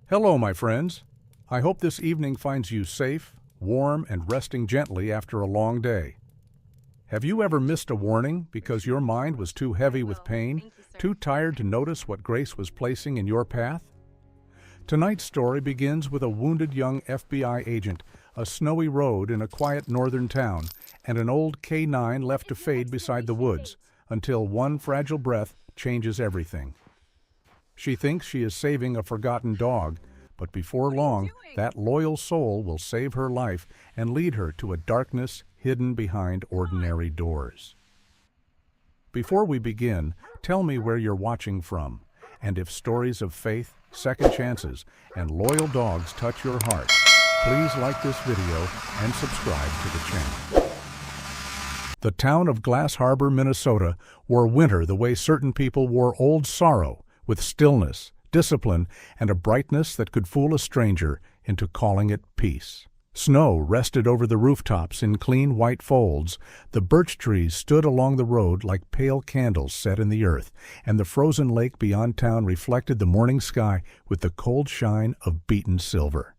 Hello, my friends. I hope this evening finds you safe, warm, and resting gently after a long day. Have you ever missed a warning because your mind was too heavy with pain, too tired to notice what grace was placing in your path? Tonight's story begins with a wounded young FBI agent, a snowy road in a quiet northern town, and an old K9 left to fade beside the woods until one fragile breath changes everything. She thinks she is saving a forgotten dog, but before long, that loyal soul will save her life and lead her to a darkness hidden behind ordinary doors. Before we begin, tell me where you're watching from, and if stories of faith, second chances, and loyal dogs touch your heart, please like this video and subscribe to the channel. The town of Glass Harbor, Minnesota, wore winter the way certain people wore old sorrow, with stillness, discipline, and a brightness that could fool a stranger into calling it peace. Snow rested over the rooftops in clean white folds, the birch trees stood along the road like pale candles set in the earth, and the frozen lake beyond town reflected the morning sky with the cold shine of beaten silver.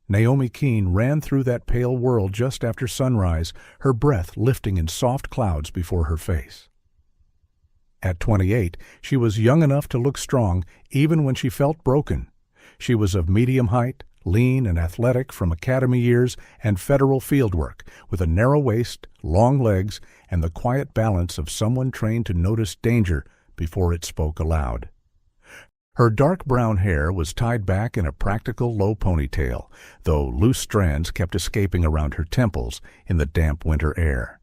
Naomi Keene ran through that pale world just after sunrise, her breath lifting in soft clouds before her face. At 28, she was young enough to look strong even when she felt broken. She was of medium height, lean and athletic from academy years and federal fieldwork, with a narrow waist, long legs, and the quiet balance of someone trained to notice danger before it spoke aloud. Her dark brown hair was tied back in a practical low ponytail, though loose strands kept escaping around her temples in the damp winter air.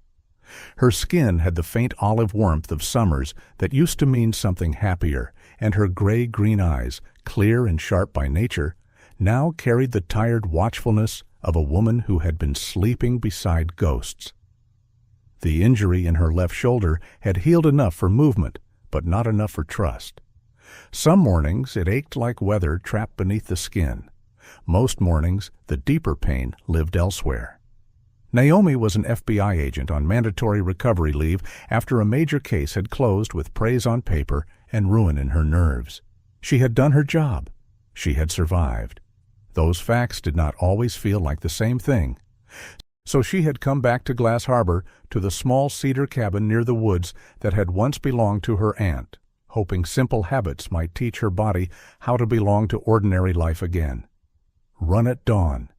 Her skin had the faint olive warmth of summers that used to mean something happier, and her gray-green eyes, clear and sharp by nature, now carried the tired watchfulness of a woman who had been sleeping beside ghosts. The injury in her left shoulder had healed enough for movement, but not enough for trust. Some mornings it ached like weather trapped beneath the skin. Most mornings the deeper pain lived elsewhere. Naomi was an FBI agent on mandatory recovery leave after a major case had closed with praise on paper and ruin in her nerves. She had done her job. She had survived. Those facts did not always feel like the same thing. So she had come back to Glass Harbor, to the small cedar cabin near the woods that had once belonged to her aunt, hoping simple habits might teach her body how to belong to ordinary life again. Run at dawn.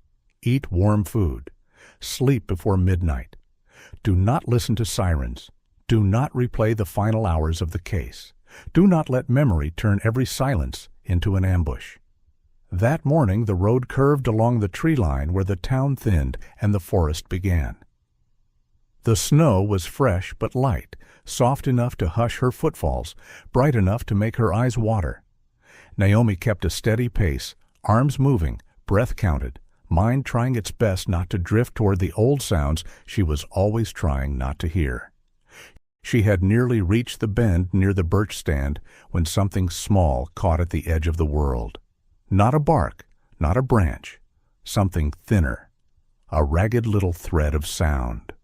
Eat warm food. Sleep before midnight. Do not listen to sirens. Do not replay the final hours of the case. Do not let memory turn every silence into an ambush. That morning the road curved along the tree line where the town thinned and the forest began. The snow was fresh but light, soft enough to hush her footfalls, bright enough to make her eyes water. Naomi kept a steady pace, arms moving, breath counted, mind trying its best not to drift toward the old sounds she was always trying not to hear. She had nearly reached the bend near the birch stand when something small caught at the edge of the world. Not a bark, not a branch, something thinner, a ragged little thread of sound.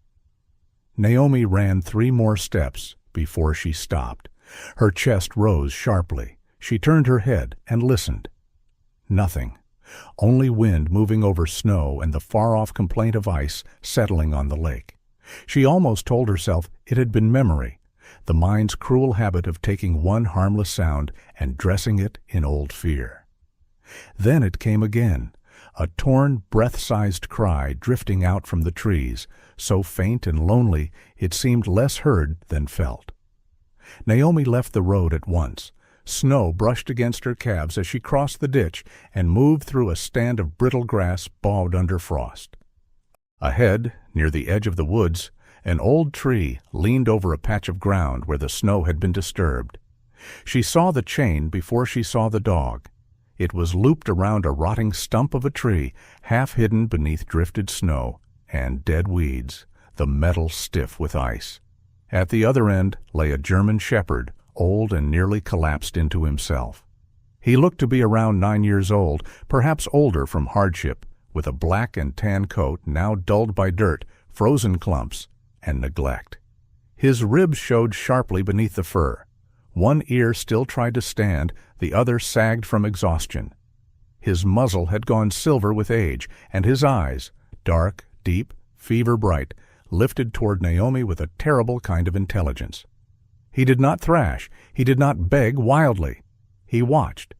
Naomi ran 3 more steps before she stopped. Her chest rose sharply. She turned her head and listened. Nothing. Only wind moving over snow and the far-off complaint of ice settling on the lake. She almost told herself it had been memory, the mind's cruel habit of taking one harmless sound and dressing it in old fear. Then it came again, a torn, breath-sized cry drifting out from the trees, so faint and lonely it seemed less heard than felt. Naomi left the road at once. Snow brushed against her calves as she crossed the ditch and moved through a stand of brittle grass bowed under frost. Ahead, near the edge of the woods, an old tree leaned over a patch of ground where the snow had been disturbed. She saw the chain before she saw the dog. It was looped around a rotting stump of a tree, half hidden beneath drifted snow and dead weeds, the metal stiff with ice. At the other end lay a German shepherd, old and nearly collapsed into himself. He looked to be around 9 years old, perhaps older from hardship, with a black and tan coat now dulled by dirt, frozen clumps, and neglect. His ribs showed sharply beneath the fur. One ear still tried to stand, the other sagged from exhaustion. His muzzle had gone silver with age, and his eyes, dark, deep, fever-bright, lifted toward Naomi with a terrible kind of intelligence. He did not thrash. He did not beg wildly. He watched.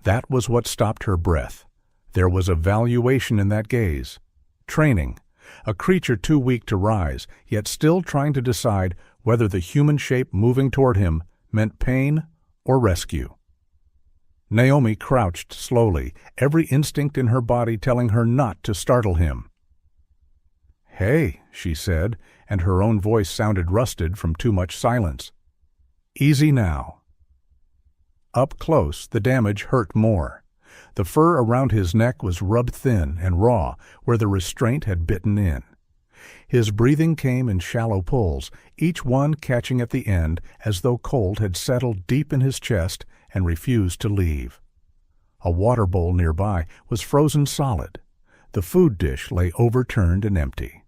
That was what stopped her breath. There was evaluation in that gaze. Training. A creature too weak to rise, yet still trying to decide whether the human shape moving toward him meant pain or rescue. Naomi crouched slowly, every instinct in her body telling her not to startle him. "Hey," she said, and her own voice sounded rusted from too much silence. "Easy now." Up close, the damage hurt more. The fur around his neck was rubbed thin and raw where the restraint had bitten in. His breathing came in shallow pulls, each one catching at the end as though cold had settled deep in his chest and refused to leave. A water bowl nearby was frozen solid. The food dish lay overturned and empty.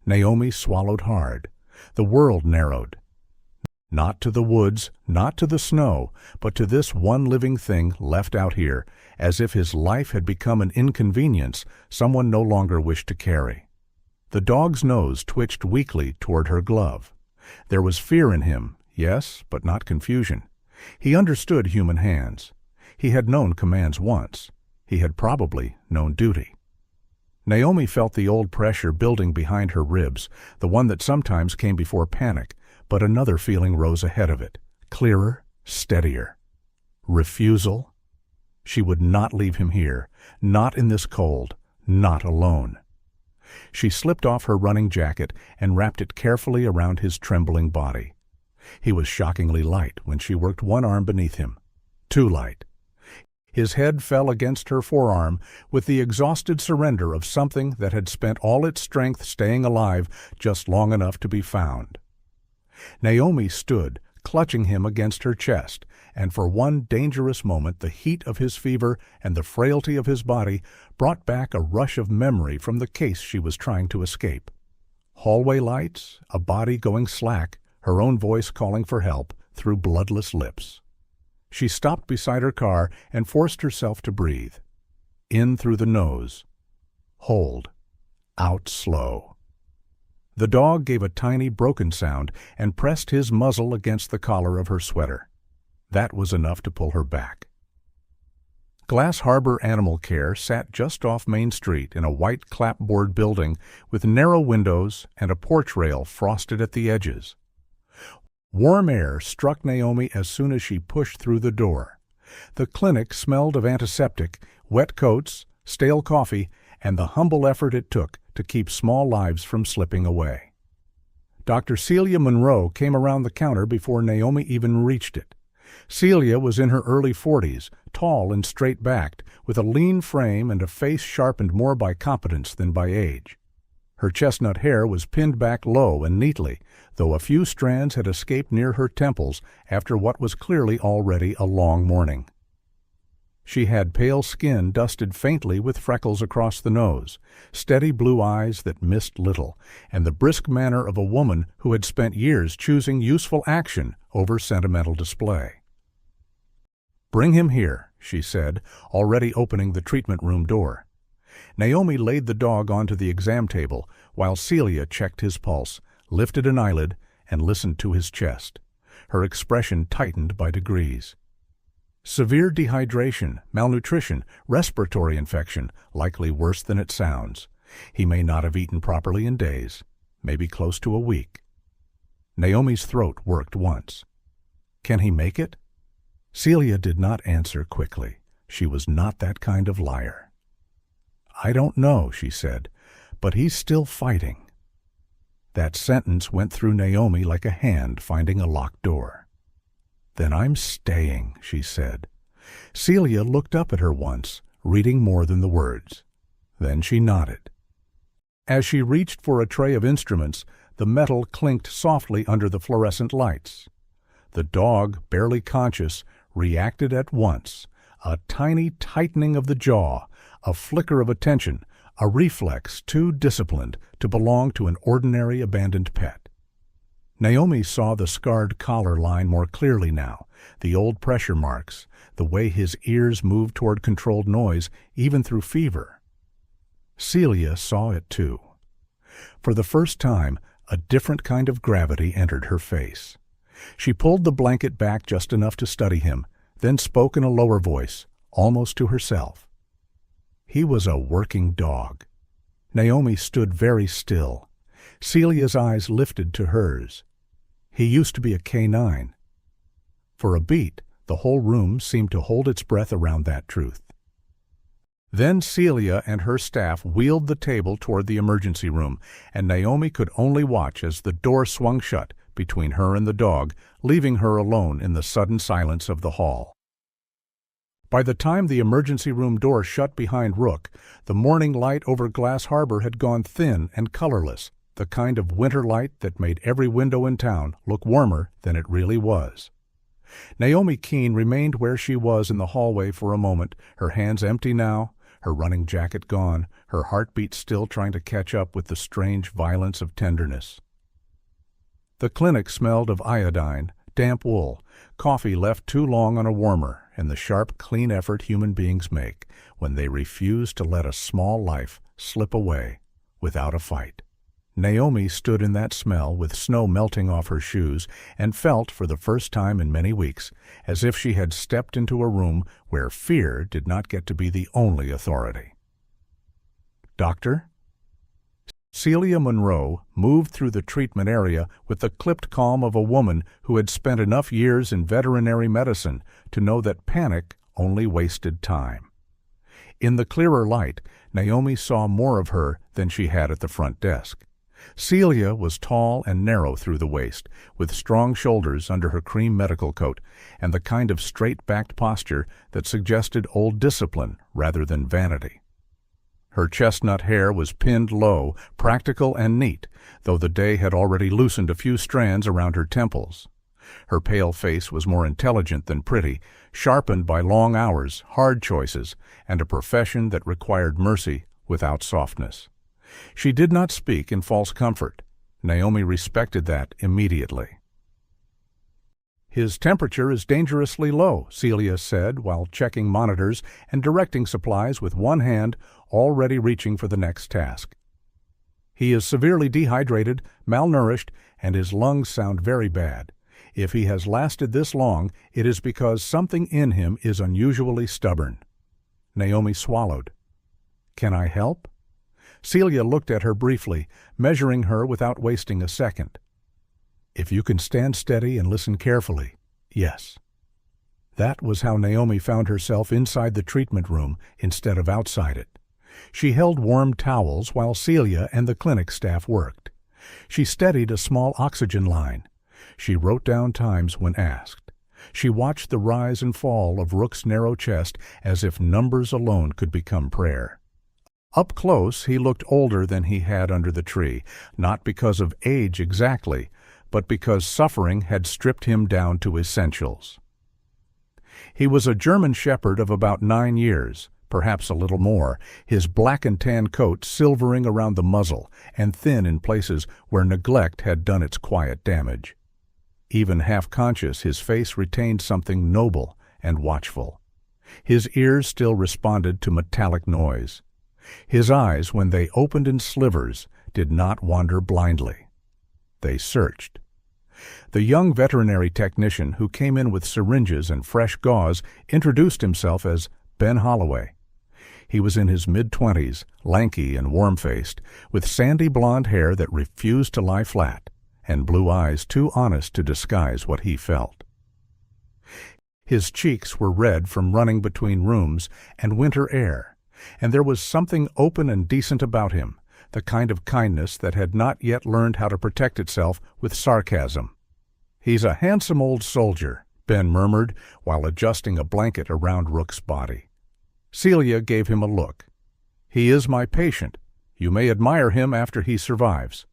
Naomi swallowed hard. The world narrowed. Not to the woods, not to the snow, but to this one living thing left out here, as if his life had become an inconvenience someone no longer wished to carry. The dog's nose twitched weakly toward her glove. There was fear in him, yes, but not confusion. He understood human hands. He had known commands once. He had probably known duty. Naomi felt the old pressure building behind her ribs, the one that sometimes came before panic, but another feeling rose ahead of it, clearer, steadier. Refusal. She would not leave him here, not in this cold, not alone. She slipped off her running jacket and wrapped it carefully around his trembling body. He was shockingly light when she worked one arm beneath him. Too light. His head fell against her forearm with the exhausted surrender of something that had spent all its strength staying alive just long enough to be found. Naomi stood, clutching him against her chest, and for one dangerous moment the heat of his fever and the frailty of his body brought back a rush of memory from the case she was trying to escape. Hallway lights, a body going slack, her own voice calling for help through bloodless lips. She stopped beside her car and forced herself to breathe. In through the nose. Hold. Out slow. The dog gave a tiny broken sound and pressed his muzzle against the collar of her sweater. That was enough to pull her back. Glass Harbor Animal Care sat just off Main Street in a white clapboard building with narrow windows and a porch rail frosted at the edges. Warm air struck Naomi as soon as she pushed through the door. The clinic smelled of antiseptic, wet coats, stale coffee, and the humble effort it took to keep small lives from slipping away. Dr. Celia Monroe came around the counter before Naomi even reached it. Celia was in her early 40s, tall and straight-backed, with a lean frame and a face sharpened more by competence than by age. Her chestnut hair was pinned back low and neatly, though a few strands had escaped near her temples after what was clearly already a long morning. She had pale skin dusted faintly with freckles across the nose, steady blue eyes that missed little, and the brisk manner of a woman who had spent years choosing useful action over sentimental display. "Bring him here," she said, already opening the treatment room door. Naomi laid the dog onto the exam table while Celia checked his pulse, lifted an eyelid, and listened to his chest. Her expression tightened by degrees. Severe dehydration, malnutrition, respiratory infection, likely worse than it sounds. He may not have eaten properly in days, maybe close to a week. Naomi's throat worked once. Can he make it? Celia did not answer quickly. She was not that kind of liar. I don't know, she said, but he's still fighting. That sentence went through Naomi like a hand finding a locked door. Then I'm staying, she said. Celia looked up at her once, reading more than the words. Then she nodded. As she reached for a tray of instruments, the metal clinked softly under the fluorescent lights. The dog, barely conscious, reacted at once. A tiny tightening of the jaw, a flicker of attention, a reflex too disciplined to belong to an ordinary abandoned pet. Naomi saw the scarred collar line more clearly now, the old pressure marks, the way his ears moved toward controlled noise, even through fever. Celia saw it too. For the first time, a different kind of gravity entered her face. She pulled the blanket back just enough to study him, then spoke in a lower voice, almost to herself. He was a working dog. Naomi stood very still. Celia's eyes lifted to hers. He used to be a K9. For a beat, the whole room seemed to hold its breath around that truth. Then Celia and her staff wheeled the table toward the emergency room, and Naomi could only watch as the door swung shut between her and the dog, leaving her alone in the sudden silence of the hall. By the time the emergency room door shut behind Rook, the morning light over Glass Harbor had gone thin and colorless, the kind of winter light that made every window in town look warmer than it really was. Naomi Keene remained where she was in the hallway for a moment, her hands empty now, her running jacket gone, her heartbeat still trying to catch up with the strange violence of tenderness. The clinic smelled of iodine, damp wool, coffee left too long on a warmer, and the sharp, clean effort human beings make when they refuse to let a small life slip away without a fight. Naomi stood in that smell with snow melting off her shoes and felt, for the first time in many weeks, as if she had stepped into a room where fear did not get to be the only authority. "Doctor?" Celia Monroe moved through the treatment area with the clipped calm of a woman who had spent enough years in veterinary medicine to know that panic only wasted time. In the clearer light, Naomi saw more of her than she had at the front desk. Celia was tall and narrow through the waist, with strong shoulders under her cream medical coat, and the kind of straight-backed posture that suggested old discipline rather than vanity. Her chestnut hair was pinned low, practical and neat, though the day had already loosened a few strands around her temples. Her pale face was more intelligent than pretty, sharpened by long hours, hard choices, and a profession that required mercy without softness. She did not speak in false comfort. Naomi respected that immediately. "His temperature is dangerously low," Celia said while checking monitors and directing supplies with one hand, already reaching for the next task. "He is severely dehydrated, malnourished, and his lungs sound very bad. If he has lasted this long, it is because something in him is unusually stubborn." Naomi swallowed. "Can I help?" Celia looked at her briefly, measuring her without wasting a second. "If you can stand steady and listen carefully, yes." That was how Naomi found herself inside the treatment room instead of outside it. She held warm towels while Celia and the clinic staff worked. She steadied a small oxygen line. She wrote down times when asked. She watched the rise and fall of Rook's narrow chest as if numbers alone could become prayer. Up close, he looked older than he had under the tree, not because of age exactly, but because suffering had stripped him down to essentials. He was a German shepherd of about 9 years, perhaps a little more, his black and tan coat silvering around the muzzle and thin in places where neglect had done its quiet damage. Even half-conscious, his face retained something noble and watchful. His ears still responded to metallic noise. His eyes, when they opened in slivers, did not wander blindly. They searched. The young veterinary technician who came in with syringes and fresh gauze introduced himself as Ben Holloway. He was in his mid-20s, lanky and warm-faced, with sandy blonde hair that refused to lie flat, and blue eyes too honest to disguise what he felt. His cheeks were red from running between rooms and winter air, and there was something open and decent about him, the kind of kindness that had not yet learned how to protect itself with sarcasm. "He's a handsome old soldier," Ben murmured while adjusting a blanket around Rook's body. Celia gave him a look. "He is my patient. You may admire him after he survives."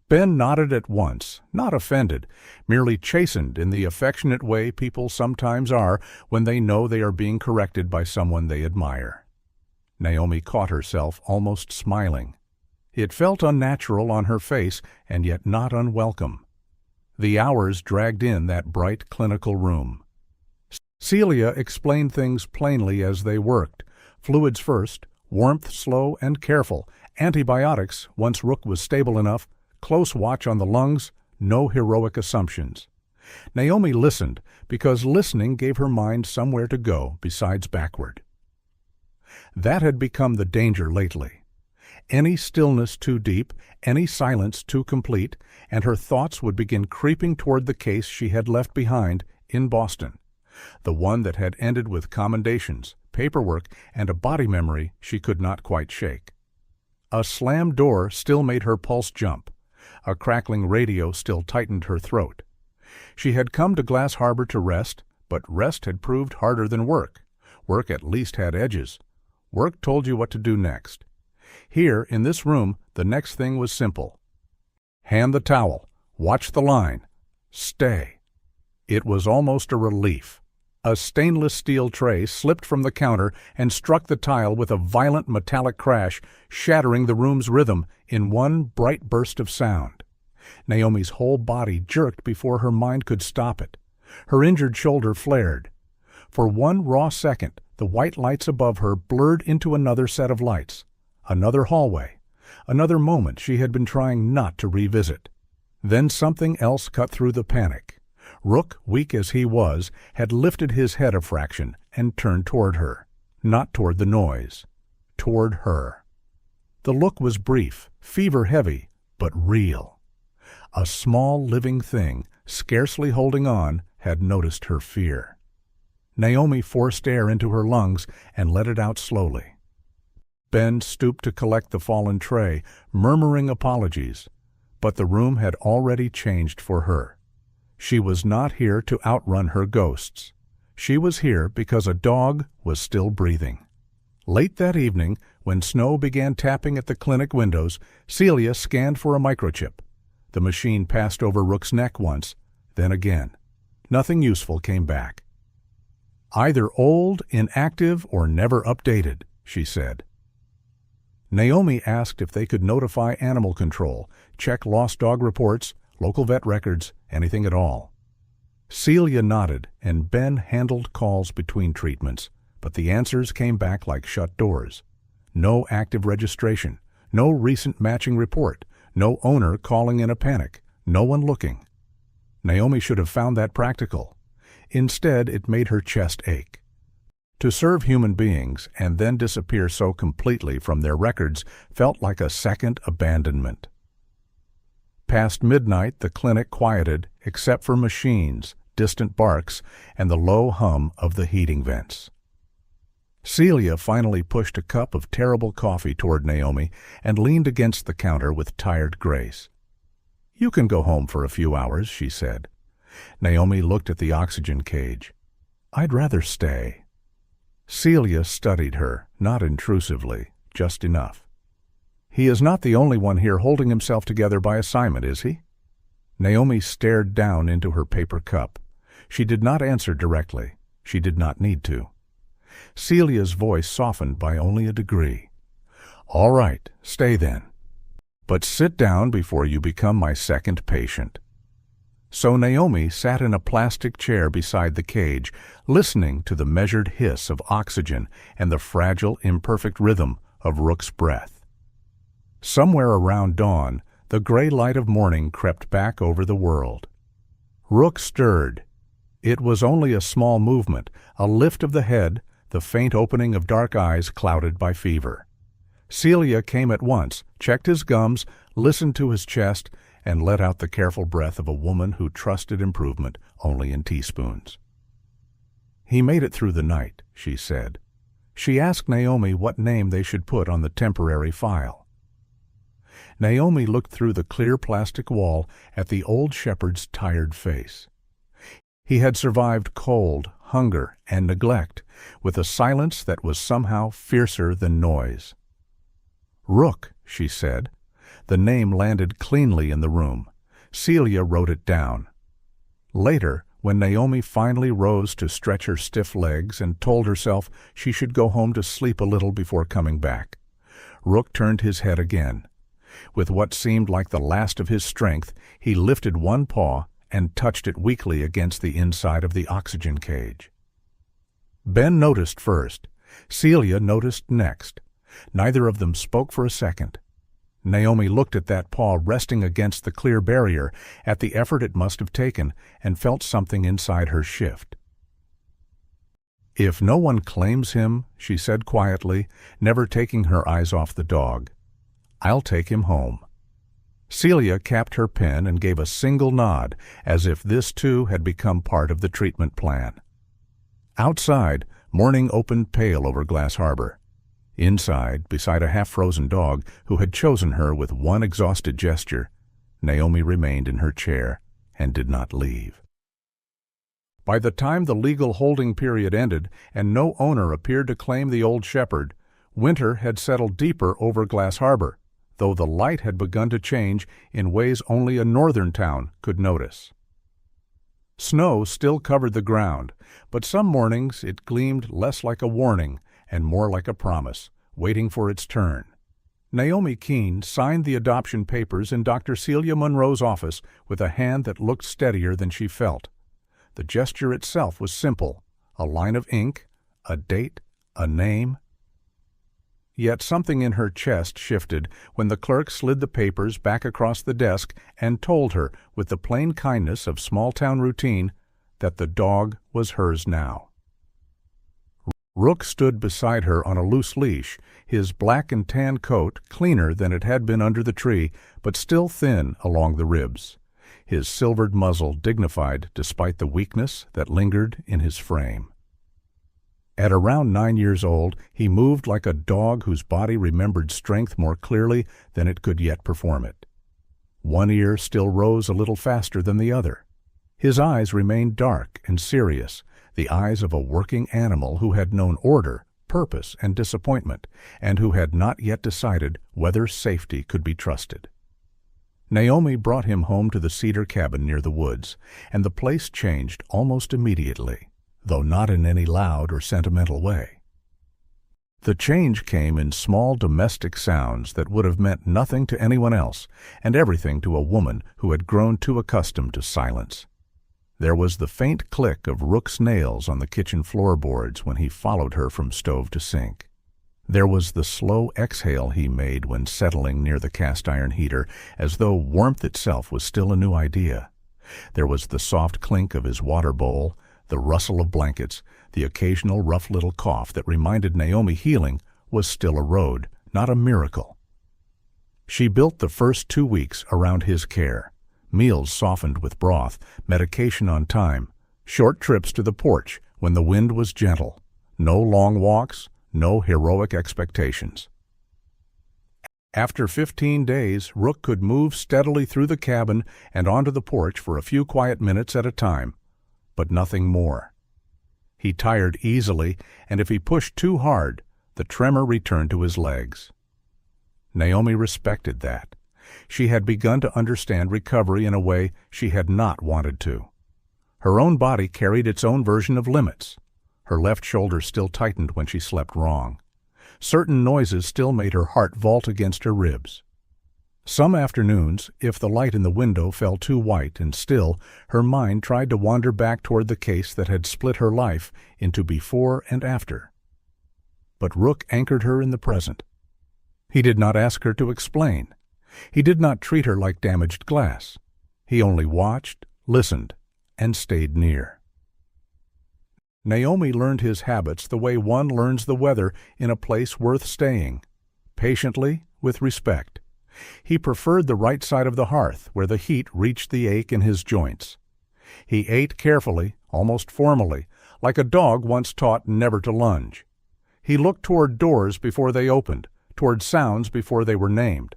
Ben nodded at once, not offended, merely chastened in the affectionate way people sometimes are when they know they are being corrected by someone they admire. Naomi caught herself almost smiling. It felt unnatural on her face and yet not unwelcome. The hours dragged in that bright clinical room. Celia explained things plainly as they worked. Fluids first, warmth slow and careful, antibiotics once Rook was stable enough, close watch on the lungs, no heroic assumptions. Naomi listened because listening gave her mind somewhere to go besides backward. That had become the danger lately. Any stillness too deep, any silence too complete, and her thoughts would begin creeping toward the case she had left behind in Boston, the one that had ended with commendations, paperwork, and a body memory she could not quite shake. A slammed door still made her pulse jump. A crackling radio still tightened her throat. She had come to Glass Harbor to rest, but rest had proved harder than work. Work at least had edges. Work told you what to do next. Here, in this room, the next thing was simple. Hand the towel. Watch the line. Stay. It was almost a relief. A stainless steel tray slipped from the counter and struck the tile with a violent metallic crash, shattering the room's rhythm in one bright burst of sound. Naomi's whole body jerked before her mind could stop it. Her injured shoulder flared. For one raw second, the white lights above her blurred into another set of lights. Another hallway. Another moment she had been trying not to revisit. Then something else cut through the panic. Rook, weak as he was, had lifted his head a fraction and turned toward her. Not toward the noise. Toward her. The look was brief, fever-heavy, but real. A small living thing, scarcely holding on, had noticed her fear. Naomi forced air into her lungs and let it out slowly. Ben stooped to collect the fallen tray, murmuring apologies, but the room had already changed for her. She was not here to outrun her ghosts. She was here because a dog was still breathing. Late that evening, when snow began tapping at the clinic windows, Celia scanned for a microchip. The machine passed over Rook's neck once, then again. Nothing useful came back. Either old, inactive, or never updated, she said. Naomi asked if they could notify animal control, check lost dog reports, local vet records, anything at all. Celia nodded, and Ben handled calls between treatments, but the answers came back like shut doors. No active registration, no recent matching report, no owner calling in a panic, no one looking. Naomi should have found that practical. Instead, it made her chest ache. To serve human beings and then disappear so completely from their records felt like a second abandonment. Past midnight, the clinic quieted, except for machines, distant barks, and the low hum of the heating vents. Celia finally pushed a cup of terrible coffee toward Naomi and leaned against the counter with tired grace. "You can go home for a few hours," she said. Naomi looked at the oxygen cage. "I'd rather stay." Celia studied her, not intrusively, just enough. "He is not the only one here holding himself together by assignment, is he?" Naomi stared down into her paper cup. She did not answer directly. She did not need to. Celia's voice softened by only a degree. "All right, stay then. But sit down before you become my second patient." So Naomi sat in a plastic chair beside the cage, listening to the measured hiss of oxygen and the fragile, imperfect rhythm of Rook's breath. Somewhere around dawn, the gray light of morning crept back over the world. Rook stirred. It was only a small movement, a lift of the head, the faint opening of dark eyes clouded by fever. Celia came at once, checked his gums, listened to his chest, and let out the careful breath of a woman who trusted improvement only in teaspoons. "He made it through the night," she said. She asked Naomi what name they should put on the temporary file. Naomi looked through the clear plastic wall at the old shepherd's tired face. He had survived cold, hunger, and neglect, with a silence that was somehow fiercer than noise. "Rook," she said. The name landed cleanly in the room. Celia wrote it down. Later, when Naomi finally rose to stretch her stiff legs and told herself she should go home to sleep a little before coming back, Rook turned his head again. With what seemed like the last of his strength, he lifted one paw and touched it weakly against the inside of the oxygen cage. Ben noticed first. Celia noticed next. Neither of them spoke for a second. Naomi looked at that paw resting against the clear barrier, at the effort it must have taken, and felt something inside her shift. "If no one claims him," she said quietly, never taking her eyes off the dog, "I'll take him home." Celia capped her pen and gave a single nod, as if this too had become part of the treatment plan. Outside, morning opened pale over Glass Harbor. Inside, beside a half-frozen dog who had chosen her with one exhausted gesture, Naomi remained in her chair and did not leave. By the time the legal holding period ended and no owner appeared to claim the old shepherd, winter had settled deeper over Glass Harbor, though the light had begun to change in ways only a northern town could notice. Snow still covered the ground, but some mornings it gleamed less like a warning and more like a promise, waiting for its turn. Naomi Keene signed the adoption papers in Dr. Celia Monroe's office with a hand that looked steadier than she felt. The gesture itself was simple, a line of ink, a date, a name. Yet something in her chest shifted when the clerk slid the papers back across the desk and told her, with the plain kindness of small-town routine, that the dog was hers now. Rook stood beside her on a loose leash, his black and tan coat cleaner than it had been under the tree, but still thin along the ribs, his silvered muzzle dignified despite the weakness that lingered in his frame. At around 9 years old, he moved like a dog whose body remembered strength more clearly than it could yet perform it. One ear still rose a little faster than the other. His eyes remained dark and serious, the eyes of a working animal who had known order, purpose, and disappointment, and who had not yet decided whether safety could be trusted. Naomi brought him home to the cedar cabin near the woods, and the place changed almost immediately, though not in any loud or sentimental way. The change came in small domestic sounds that would have meant nothing to anyone else, and everything to a woman who had grown too accustomed to silence. There was the faint click of Rook's nails on the kitchen floorboards when he followed her from stove to sink. There was the slow exhale he made when settling near the cast-iron heater, as though warmth itself was still a new idea. There was the soft clink of his water bowl, the rustle of blankets, the occasional rough little cough that reminded Naomi healing was still a road, not a miracle. She built the first 2 weeks around his care. Meals softened with broth, medication on time, short trips to the porch when the wind was gentle, no long walks, no heroic expectations. After 15 days, Rook could move steadily through the cabin and onto the porch for a few quiet minutes at a time, but nothing more. He tired easily, and if he pushed too hard, the tremor returned to his legs. Naomi respected that. She had begun to understand recovery in a way she had not wanted to. Her own body carried its own version of limits. Her left shoulder still tightened when she slept wrong. Certain noises still made her heart vault against her ribs. Some afternoons, if the light in the window fell too white and still, her mind tried to wander back toward the case that had split her life into before and after. But Rook anchored her in the present. He did not ask her to explain. He did not treat her like damaged glass. He only watched, listened, and stayed near. Naomi learned his habits the way one learns the weather in a place worth staying, patiently, with respect. He preferred the right side of the hearth, where the heat reached the ache in his joints. He ate carefully, almost formally, like a dog once taught never to lunge. He looked toward doors before they opened, toward sounds before they were named.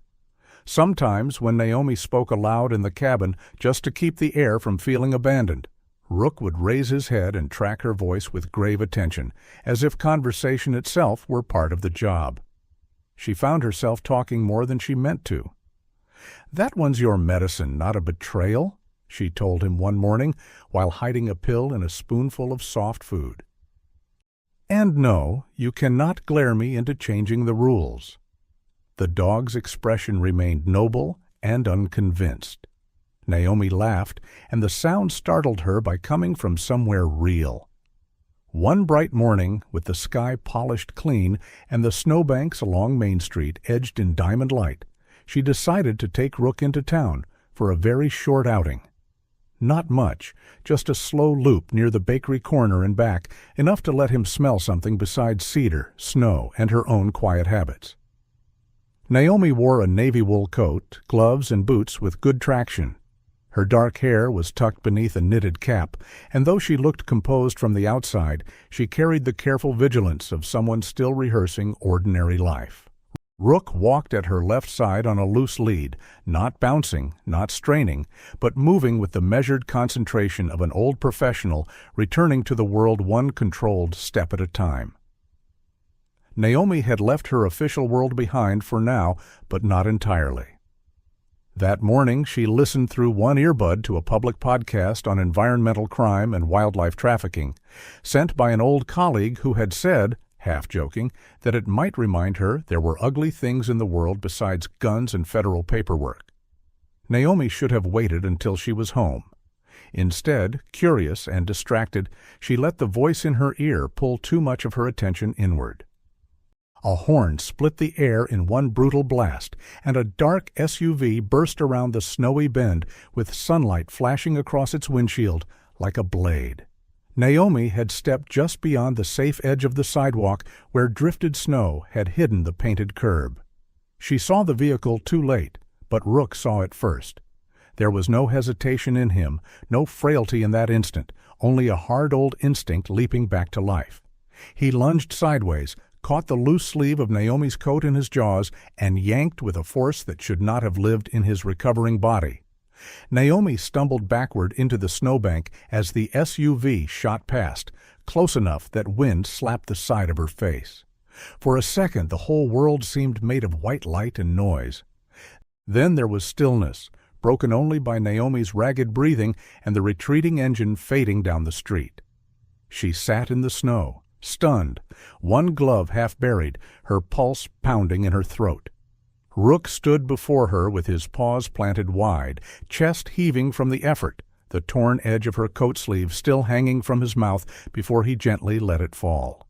Sometimes, when Naomi spoke aloud in the cabin just to keep the air from feeling abandoned, Rook would raise his head and track her voice with grave attention, as if conversation itself were part of the job. She found herself talking more than she meant to. "That one's your medicine, not a betrayal," she told him one morning while hiding a pill in a spoonful of soft food. "And no, you cannot glare me into changing the rules." The dog's expression remained noble and unconvinced. Naomi laughed, and the sound startled her by coming from somewhere real. One bright morning, with the sky polished clean and the snowbanks along Main Street edged in diamond light, she decided to take Rook into town for a very short outing. Not much, just a slow loop near the bakery corner and back, enough to let him smell something besides cedar, snow, and her own quiet habits. Naomi wore a navy wool coat, gloves, and boots with good traction. Her dark hair was tucked beneath a knitted cap, and though she looked composed from the outside, she carried the careful vigilance of someone still rehearsing ordinary life. Rook walked at her left side on a loose lead, not bouncing, not straining, but moving with the measured concentration of an old professional returning to the world one controlled step at a time. Naomi had left her official world behind for now, but not entirely. That morning she listened through one earbud to a public podcast on environmental crime and wildlife trafficking, sent by an old colleague who had said, half-joking, that it might remind her there were ugly things in the world besides guns and federal paperwork. Naomi should have waited until she was home. Instead, curious and distracted, she let the voice in her ear pull too much of her attention inward. A horn split the air in one brutal blast, and a dark SUV burst around the snowy bend with sunlight flashing across its windshield like a blade. Naomi had stepped just beyond the safe edge of the sidewalk where drifted snow had hidden the painted curb. She saw the vehicle too late, but Rook saw it first. There was no hesitation in him, no frailty in that instant, only a hard old instinct leaping back to life. He lunged sideways, caught the loose sleeve of Naomi's coat in his jaws, and yanked with a force that should not have lived in his recovering body. Naomi stumbled backward into the snowbank as the SUV shot past, close enough that wind slapped the side of her face. For a second the whole world seemed made of white light and noise. Then there was stillness, broken only by Naomi's ragged breathing and the retreating engine fading down the street. She sat in the snow, stunned, one glove half buried, her pulse pounding in her throat. Rook stood before her with his paws planted wide, chest heaving from the effort, the torn edge of her coat sleeve still hanging from his mouth before he gently let it fall.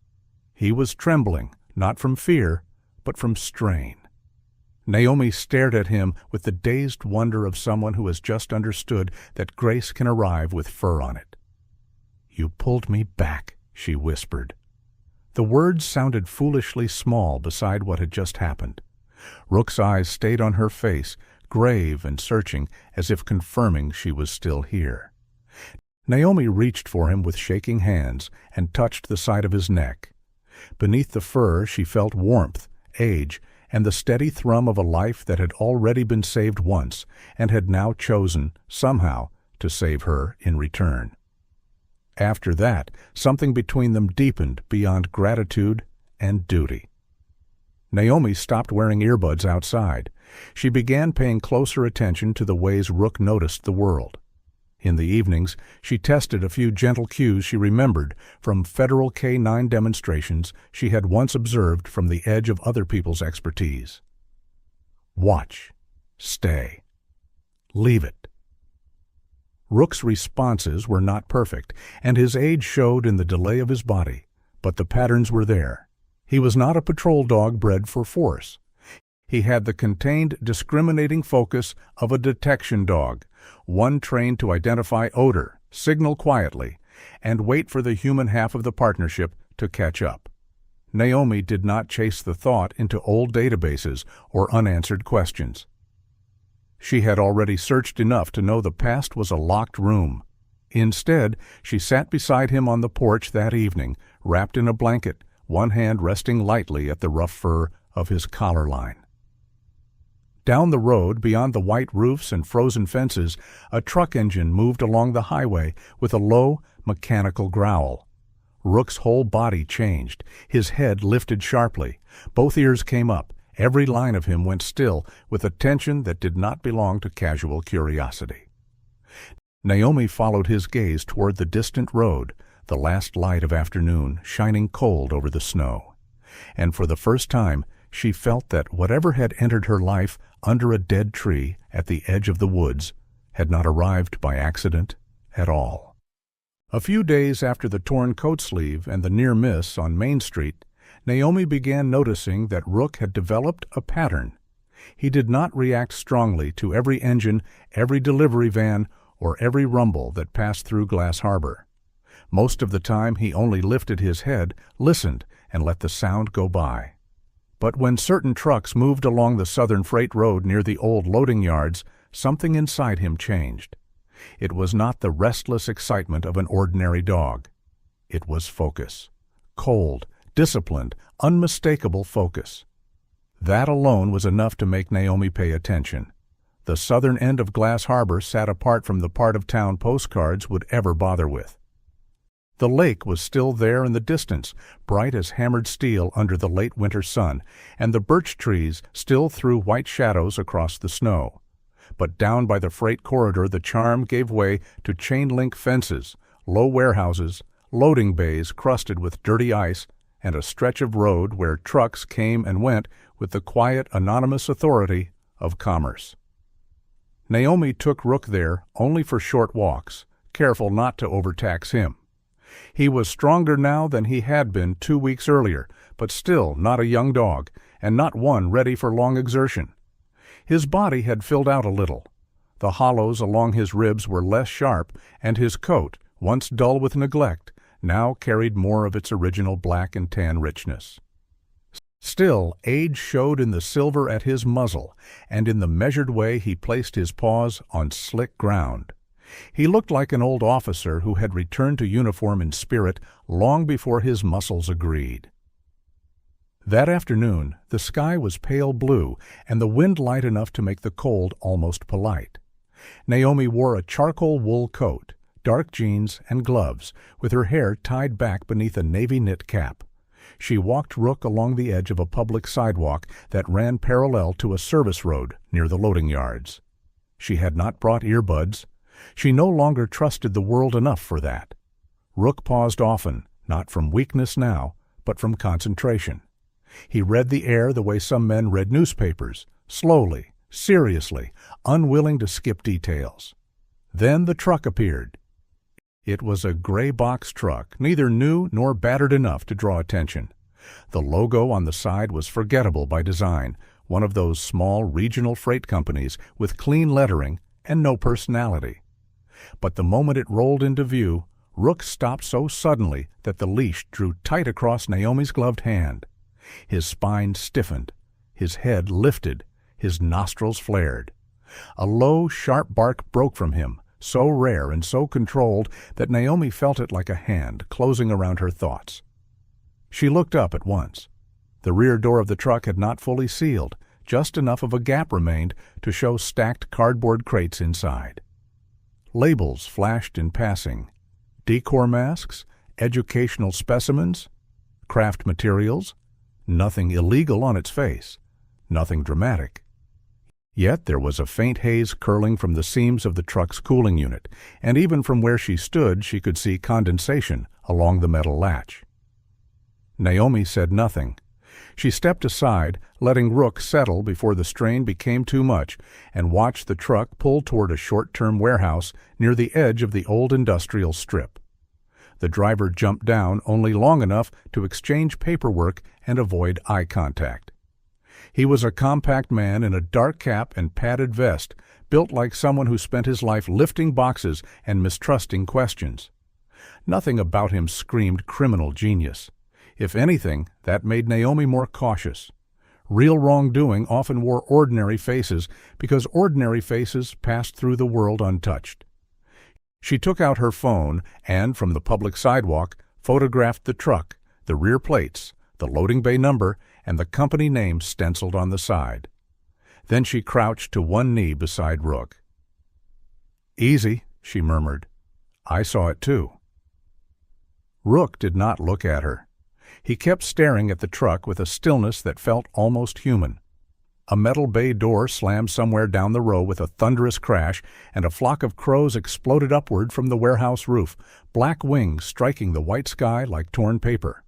He was trembling, not from fear, but from strain. Naomi stared at him with the dazed wonder of someone who has just understood that grace can arrive with fur on it. "You pulled me back," she whispered. The words sounded foolishly small beside what had just happened. Rook's eyes stayed on her face, grave and searching, as if confirming she was still here. Naomi reached for him with shaking hands and touched the side of his neck. Beneath the fur she felt warmth, age, and the steady thrum of a life that had already been saved once and had now chosen, somehow, to save her in return. After that, something between them deepened beyond gratitude and duty. Naomi stopped wearing earbuds outside. She began paying closer attention to the ways Rook noticed the world. In the evenings, she tested a few gentle cues she remembered from federal K-9 demonstrations she had once observed from the edge of other people's expertise. Watch. Stay. Leave it. Rook's responses were not perfect, and his age showed in the delay of his body, but the patterns were there. He was not a patrol dog bred for force. He had the contained, discriminating focus of a detection dog, one trained to identify odor, signal quietly, and wait for the human half of the partnership to catch up. Naomi did not chase the thought into old databases or unanswered questions. She had already searched enough to know the past was a locked room. Instead, she sat beside him on the porch that evening, wrapped in a blanket, one hand resting lightly at the rough fur of his collar line. Down the road, beyond the white roofs and frozen fences, a truck engine moved along the highway with a low, mechanical growl. Rook's whole body changed. His head lifted sharply. Both ears came up. Every line of him went still with a tension that did not belong to casual curiosity. Naomi followed his gaze toward the distant road, the last light of afternoon shining cold over the snow. And for the first time, she felt that whatever had entered her life under a dead tree at the edge of the woods had not arrived by accident at all. A few days after the torn coat sleeve and the near miss on Main Street, Naomi began noticing that Rook had developed a pattern. He did not react strongly to every engine, every delivery van, or every rumble that passed through Glass Harbor. Most of the time he only lifted his head, listened, and let the sound go by. But when certain trucks moved along the Southern Freight Road near the old loading yards, something inside him changed. It was not the restless excitement of an ordinary dog. It was focus. Cold, disciplined, unmistakable focus. That alone was enough to make Naomi pay attention. The southern end of Glass Harbor sat apart from the part of town postcards would ever bother with. The lake was still there in the distance, bright as hammered steel under the late winter sun, and the birch trees still threw white shadows across the snow. But down by the freight corridor the charm gave way to chain-link fences, low warehouses, loading bays crusted with dirty ice, and a stretch of road where trucks came and went with the quiet, anonymous authority of commerce. Naomi took Rook there only for short walks, careful not to overtax him. He was stronger now than he had been 2 weeks earlier, but still not a young dog, and not one ready for long exertion. His body had filled out a little. The hollows along his ribs were less sharp, and his coat, once dull with neglect, now carried more of its original black and tan richness. Still, age showed in the silver at his muzzle, and in the measured way he placed his paws on slick ground. He looked like an old officer who had returned to uniform in spirit long before his muscles agreed. That afternoon, the sky was pale blue, and the wind light enough to make the cold almost polite. Naomi wore a charcoal wool coat, dark jeans, and gloves, with her hair tied back beneath a navy knit cap. She walked Rook along the edge of a public sidewalk that ran parallel to a service road near the loading yards. She had not brought earbuds. She no longer trusted the world enough for that. Rook paused often, not from weakness now, but from concentration. He read the air the way some men read newspapers, slowly, seriously, unwilling to skip details. Then the truck appeared. It was a gray box truck, neither new nor battered enough to draw attention. The logo on the side was forgettable by design, one of those small regional freight companies with clean lettering and no personality. But the moment it rolled into view, Rook stopped so suddenly that the leash drew tight across Naomi's gloved hand. His spine stiffened, his head lifted, his nostrils flared. A low, sharp bark broke from him, so rare and so controlled that Naomi felt it like a hand closing around her thoughts. She looked up at once. The rear door of the truck had not fully sealed, just enough of a gap remained to show stacked cardboard crates inside. Labels flashed in passing. Decor masks, educational specimens, craft materials, nothing illegal on its face, nothing dramatic. Yet there was a faint haze curling from the seams of the truck's cooling unit, and even from where she stood she could see condensation along the metal latch. Naomi said nothing. She stepped aside, letting Rook settle before the strain became too much, and watched the truck pull toward a short-term warehouse near the edge of the old industrial strip. The driver jumped down only long enough to exchange paperwork and avoid eye contact. He was a compact man in a dark cap and padded vest, built like someone who spent his life lifting boxes and mistrusting questions. Nothing about him screamed criminal genius. If anything, that made Naomi more cautious. Real wrongdoing often wore ordinary faces because ordinary faces passed through the world untouched. She took out her phone and, from the public sidewalk, photographed the truck, the rear plates, the loading bay number, and the company name stenciled on the side. Then she crouched to one knee beside Rook. "Easy," she murmured. "I saw it too." Rook did not look at her. He kept staring at the truck with a stillness that felt almost human. A metal bay door slammed somewhere down the row with a thunderous crash, and a flock of crows exploded upward from the warehouse roof, black wings striking the white sky like torn paper.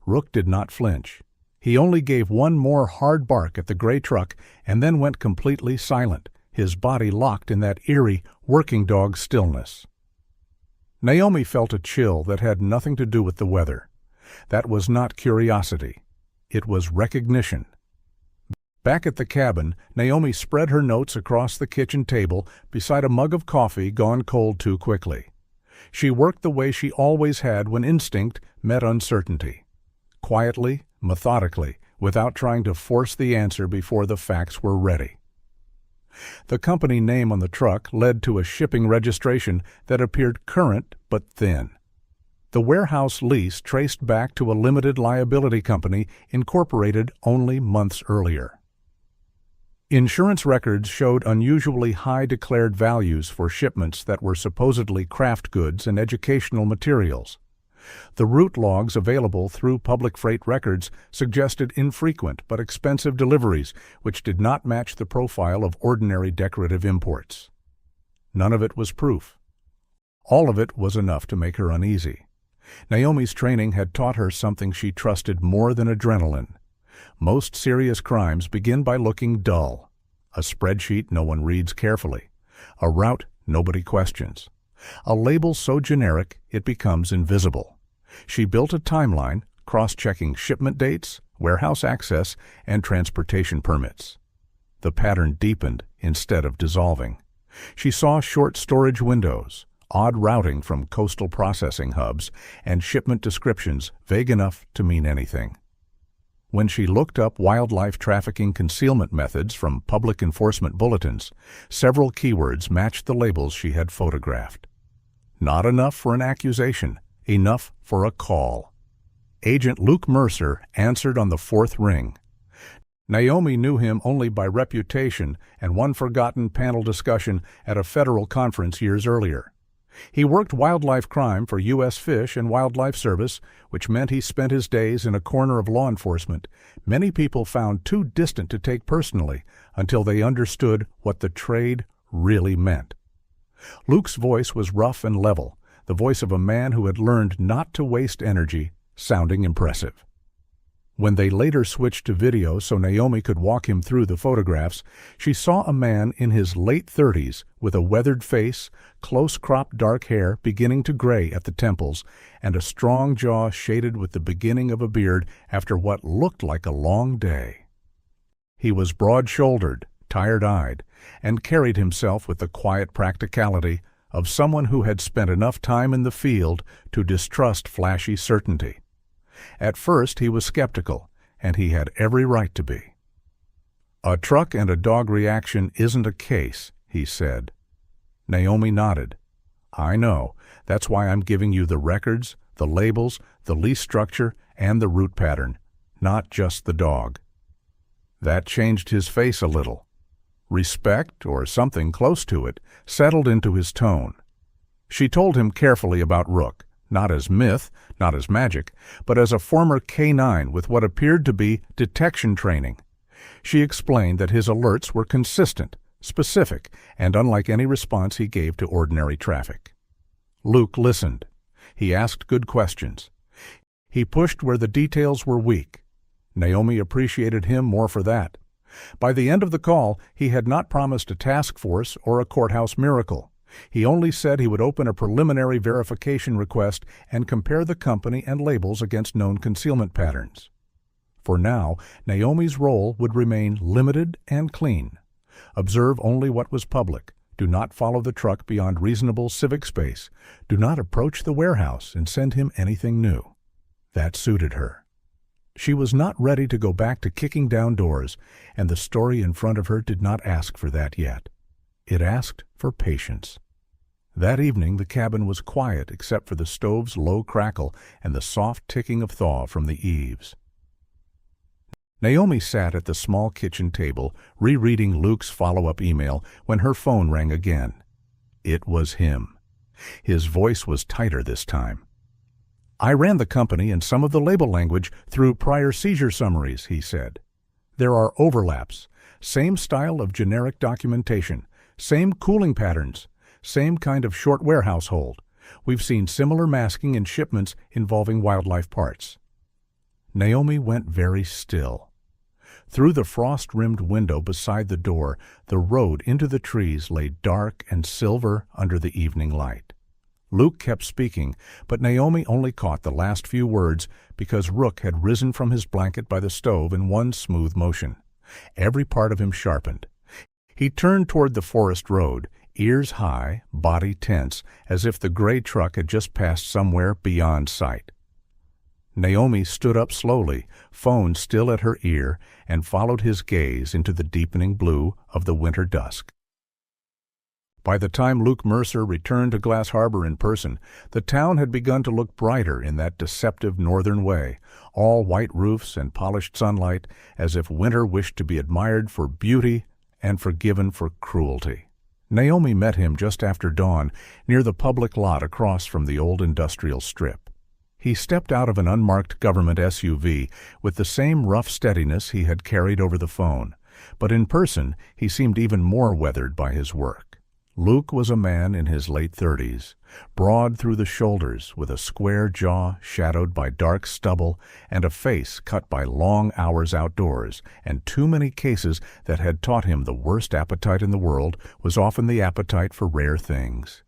Rook did not flinch. He only gave one more hard bark at the gray truck and then went completely silent, his body locked in that eerie, working dog stillness. Naomi felt a chill that had nothing to do with the weather. That was not curiosity. It was recognition. Back at the cabin, Naomi spread her notes across the kitchen table beside a mug of coffee gone cold too quickly. She worked the way she always had when instinct met uncertainty. Quietly, methodically, without trying to force the answer before the facts were ready. The company name on the truck led to a shipping registration that appeared current but thin. The warehouse lease traced back to a limited liability company incorporated only months earlier. Insurance records showed unusually high declared values for shipments that were supposedly craft goods and educational materials. The route logs available through public freight records suggested infrequent but expensive deliveries, which did not match the profile of ordinary decorative imports. None of it was proof. All of it was enough to make her uneasy. Naomi's training had taught her something she trusted more than adrenaline. Most serious crimes begin by looking dull. A spreadsheet no one reads carefully. A route nobody questions. A label so generic it becomes invisible. She built a timeline, cross-checking shipment dates, warehouse access, and transportation permits. The pattern deepened instead of dissolving. She saw short storage windows, odd routing from coastal processing hubs, and shipment descriptions vague enough to mean anything. When she looked up wildlife trafficking concealment methods from public enforcement bulletins, several keywords matched the labels she had photographed. Not enough for an accusation, enough for a call. Agent Luke Mercer answered on the fourth ring. Naomi knew him only by reputation and one forgotten panel discussion at a federal conference years earlier. He worked wildlife crime for U.S. Fish and Wildlife Service, which meant he spent his days in a corner of law enforcement many people found too distant to take personally until they understood what the trade really meant. Luke's voice was rough and level, the voice of a man who had learned not to waste energy, sounding impressive. When they later switched to video so Naomi could walk him through the photographs, she saw a man in his late 30s with a weathered face, close-cropped dark hair beginning to gray at the temples, and a strong jaw shaded with the beginning of a beard after what looked like a long day. He was broad-shouldered, tired-eyed, and carried himself with the quiet practicality of someone who had spent enough time in the field to distrust flashy certainty. At first he was skeptical, and he had every right to be. "A truck and a dog reaction isn't a case," he said. Naomi nodded. "I know. That's why I'm giving you the records, the labels, the lease structure, and the route pattern, not just the dog." That changed his face a little. Respect, or something close to it, settled into his tone. She told him carefully about Rook, not as myth, not as magic, but as a former K-9 with what appeared to be detection training. She explained that his alerts were consistent, specific, and unlike any response he gave to ordinary traffic. Luke listened. He asked good questions. He pushed where the details were weak. Naomi appreciated him more for that. By the end of the call, he had not promised a task force or a courthouse miracle. He only said he would open a preliminary verification request and compare the company and labels against known concealment patterns. For now, Naomi's role would remain limited and clean. Observe only what was public. Do not follow the truck beyond reasonable civic space. Do not approach the warehouse and send him anything new. That suited her. She was not ready to go back to kicking down doors, and the story in front of her did not ask for that yet. It asked for patience. That evening the cabin was quiet except for the stove's low crackle and the soft ticking of thaw from the eaves. Naomi sat at the small kitchen table, rereading Luke's follow-up email when her phone rang again. It was him. His voice was tighter this time. "I ran the company and some of the label language through prior seizure summaries," he said. "There are overlaps. Same style of generic documentation. Same cooling patterns. Same kind of short warehouse hold. We've seen similar masking in shipments involving wildlife parts." Naomi went very still. Through the frost-rimmed window beside the door, the road into the trees lay dark and silver under the evening light. Luke kept speaking, but Naomi only caught the last few words because Rook had risen from his blanket by the stove in one smooth motion. Every part of him sharpened. He turned toward the forest road, ears high, body tense, as if the gray truck had just passed somewhere beyond sight. Naomi stood up slowly, phone still at her ear, and followed his gaze into the deepening blue of the winter dusk. By the time Luke Mercer returned to Glass Harbor in person, the town had begun to look brighter in that deceptive northern way, all white roofs and polished sunlight, as if winter wished to be admired for beauty and forgiven for cruelty. Naomi met him just after dawn near the public lot across from the old industrial strip. He stepped out of an unmarked government SUV with the same rough steadiness he had carried over the phone, but in person he seemed even more weathered by his work. Luke was a man in his late 30s, broad through the shoulders, with a square jaw shadowed by dark stubble and a face cut by long hours outdoors, and too many cases that had taught him the worst appetite in the world was often the appetite for rare things.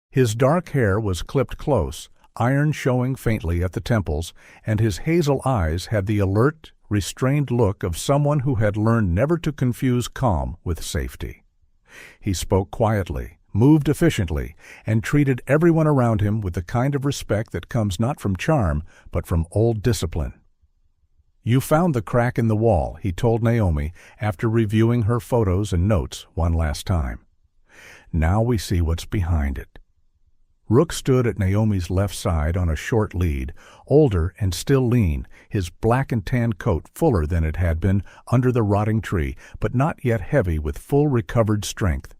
His dark hair was clipped close, iron showing faintly at the temples, and his hazel eyes had the alert, restrained look of someone who had learned never to confuse calm with safety. He spoke quietly, moved efficiently, and treated everyone around him with the kind of respect that comes not from charm, but from old discipline. "You found the crack in the wall," he told Naomi after reviewing her photos and notes one last time. "Now we see what's behind it." Rook stood at Naomi's left side on a short lead, older and still lean, his black and tan coat fuller than it had been under the rotting tree, but not yet heavy with full recovered strength.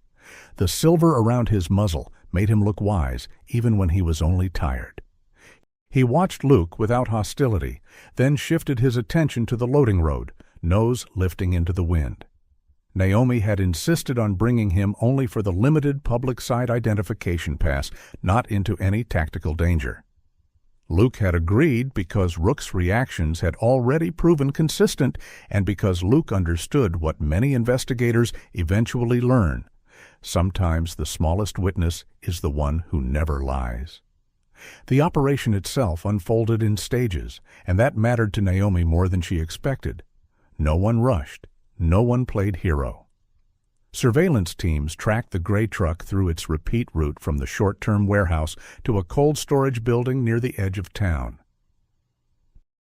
The silver around his muzzle made him look wise, even when he was only tired. He watched Luke without hostility, then shifted his attention to the loading road, nose lifting into the wind. Naomi had insisted on bringing him only for the limited public side identification pass, not into any tactical danger. Luke had agreed because Rook's reactions had already proven consistent and because Luke understood what many investigators eventually learn. Sometimes the smallest witness is the one who never lies. The operation itself unfolded in stages, and that mattered to Naomi more than she expected. No one rushed. No one played hero. Surveillance teams tracked the gray truck through its repeat route from the short-term warehouse to a cold storage building near the edge of town.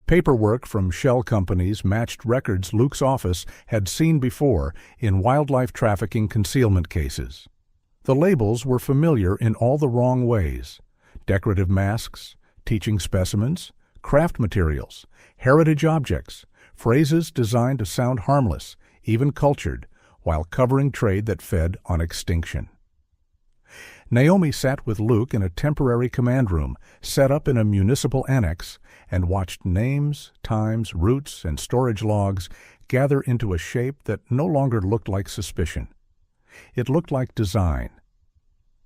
Paperwork from shell companies matched records Luke's office had seen before in wildlife trafficking concealment cases. The labels were familiar in all the wrong ways: decorative masks, teaching specimens, craft materials, heritage objects, phrases designed to sound harmless, even cultured, while covering trade that fed on extinction. Naomi sat with Luke in a temporary command room set up in a municipal annex and watched names, times, routes, and storage logs gather into a shape that no longer looked like suspicion. It looked like design.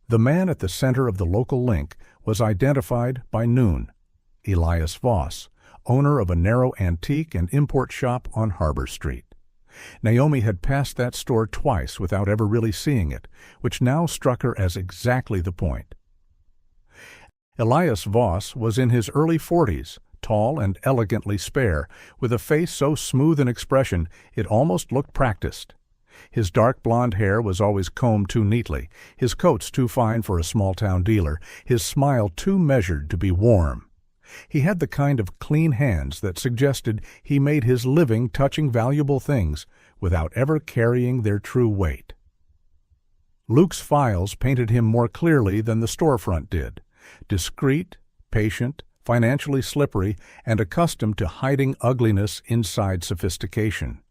The man at the center of the local link was identified by noon: Elias Voss, owner of a narrow antique and import shop on Harbor Street. Naomi had passed that store twice without ever really seeing it, which now struck her as exactly the point. Elias Voss was in his early 40s, tall and elegantly spare, with a face so smooth in expression it almost looked practiced. His dark blonde hair was always combed too neatly, his coats too fine for a small-town dealer, his smile too measured to be warm. He had the kind of clean hands that suggested he made his living touching valuable things without ever carrying their true weight. Luke's files painted him more clearly than the storefront did: discreet, patient, financially slippery, and accustomed to hiding ugliness inside sophistication.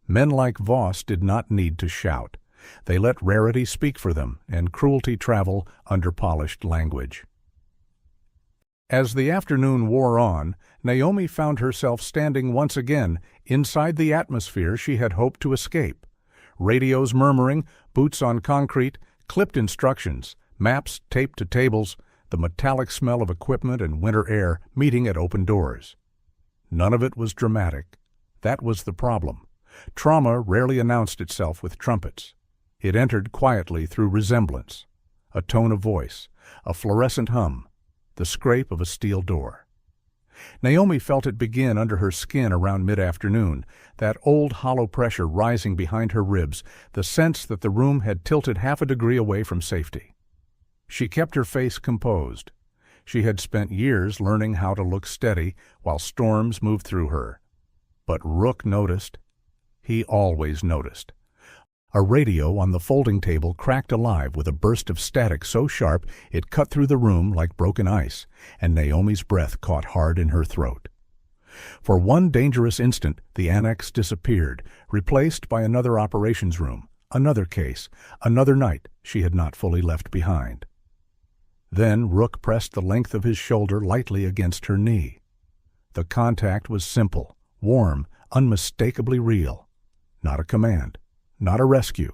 Men like Voss did not need to shout. They let rarity speak for them and cruelty travel under polished language. As the afternoon wore on, Naomi found herself standing once again inside the atmosphere she had hoped to escape. Radios murmuring, boots on concrete, clipped instructions, maps taped to tables, the metallic smell of equipment and winter air meeting at open doors. None of it was dramatic. That was the problem. Trauma rarely announced itself with trumpets. It entered quietly through resemblance, a tone of voice, a fluorescent hum, the scrape of a steel door. Naomi felt it begin under her skin around mid-afternoon, that old hollow pressure rising behind her ribs, the sense that the room had tilted half a degree away from safety. She kept her face composed. She had spent years learning how to look steady while storms moved through her. But Rook noticed. He always noticed. A radio on the folding table cracked alive with a burst of static so sharp it cut through the room like broken ice, and Naomi's breath caught hard in her throat. For one dangerous instant, the annex disappeared, replaced by another operations room, another case, another night she had not fully left behind. Then Rook pressed the length of his shoulder lightly against her knee. The contact was simple, warm, unmistakably real. Not a command. Not a rescue,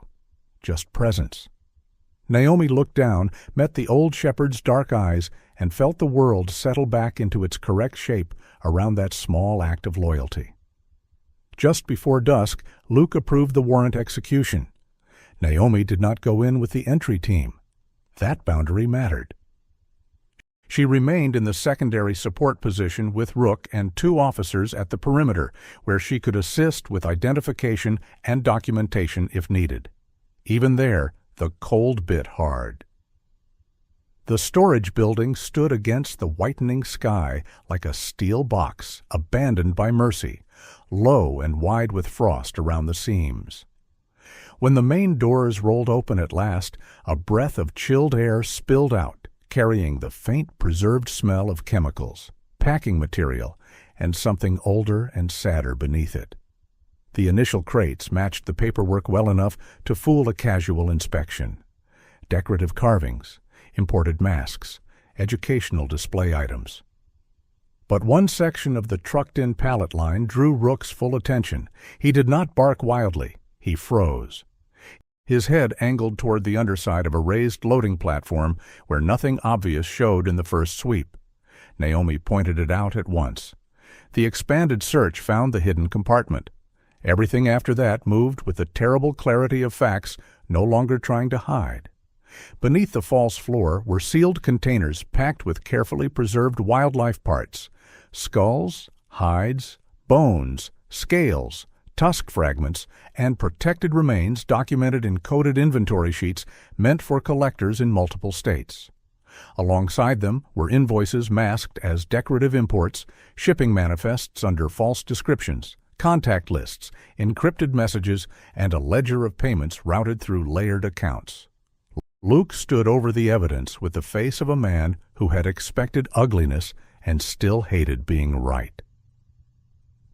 just presence. Naomi looked down, met the old shepherd's dark eyes, and felt the world settle back into its correct shape around that small act of loyalty. Just before dusk, Luke approved the warrant execution. Naomi did not go in with the entry team. That boundary mattered. She remained in the secondary support position with Rook and 2 officers at the perimeter, where she could assist with identification and documentation if needed. Even there, the cold bit hard. The storage building stood against the whitening sky like a steel box abandoned by mercy, low and wide with frost around the seams. When the main doors rolled open at last, a breath of chilled air spilled out, carrying the faint preserved smell of chemicals, packing material, and something older and sadder beneath it. The initial crates matched the paperwork well enough to fool a casual inspection. Decorative carvings, imported masks, educational display items. But one section of the trucked-in pallet line drew Rook's full attention. He did not bark wildly. He froze. His head angled toward the underside of a raised loading platform where nothing obvious showed in the first sweep. Naomi pointed it out at once. The expanded search found the hidden compartment. Everything after that moved with the terrible clarity of facts, no longer trying to hide. Beneath the false floor were sealed containers packed with carefully preserved wildlife parts: skulls, hides, bones, scales, tusk fragments, and protected remains documented in coded inventory sheets meant for collectors in multiple states. Alongside them were invoices masked as decorative imports, shipping manifests under false descriptions, contact lists, encrypted messages, and a ledger of payments routed through layered accounts. Luke stood over the evidence with the face of a man who had expected ugliness and still hated being right.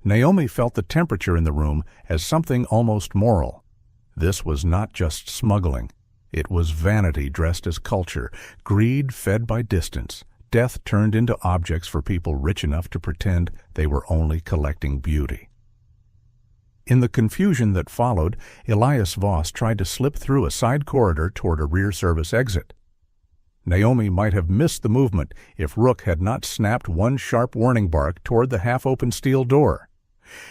Naomi felt the temperature in the room as something almost moral. This was not just smuggling. It was vanity dressed as culture, greed fed by distance, death turned into objects for people rich enough to pretend they were only collecting beauty. In the confusion that followed, Elias Voss tried to slip through a side corridor toward a rear service exit. Naomi might have missed the movement if Rook had not snapped one sharp warning bark toward the half-open steel door.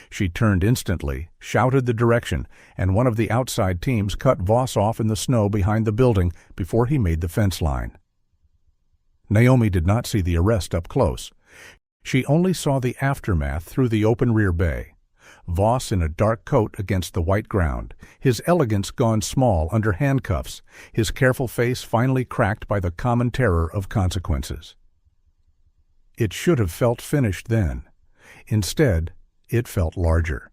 She turned instantly, shouted the direction, and one of the outside teams cut Voss off in the snow behind the building before he made the fence line. Naomi did not see the arrest up close. She only saw the aftermath through the open rear bay. Voss in a dark coat against the white ground, his elegance gone small under handcuffs, his careful face finally cracked by the common terror of consequences. It should have felt finished then. Instead, it felt larger.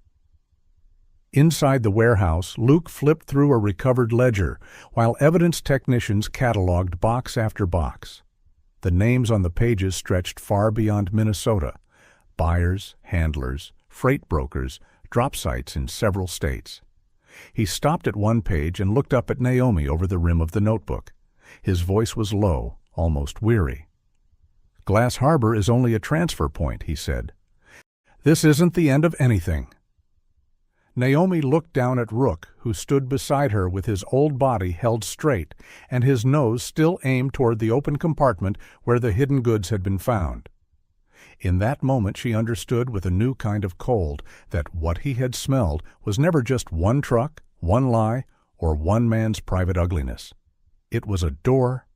Inside the warehouse, Luke flipped through a recovered ledger, while evidence technicians cataloged box after box. The names on the pages stretched far beyond Minnesota: buyers, handlers, freight brokers, drop sites in several states. He stopped at one page and looked up at Naomi over the rim of the notebook. His voice was low, almost weary. "Glass Harbor is only a transfer point," he said. "This isn't the end of anything." Naomi looked down at Rook, who stood beside her with his old body held straight and his nose still aimed toward the open compartment where the hidden goods had been found. In that moment she understood with a new kind of cold that what he had smelled was never just one truck, one lie, or one man's private ugliness. It was a door,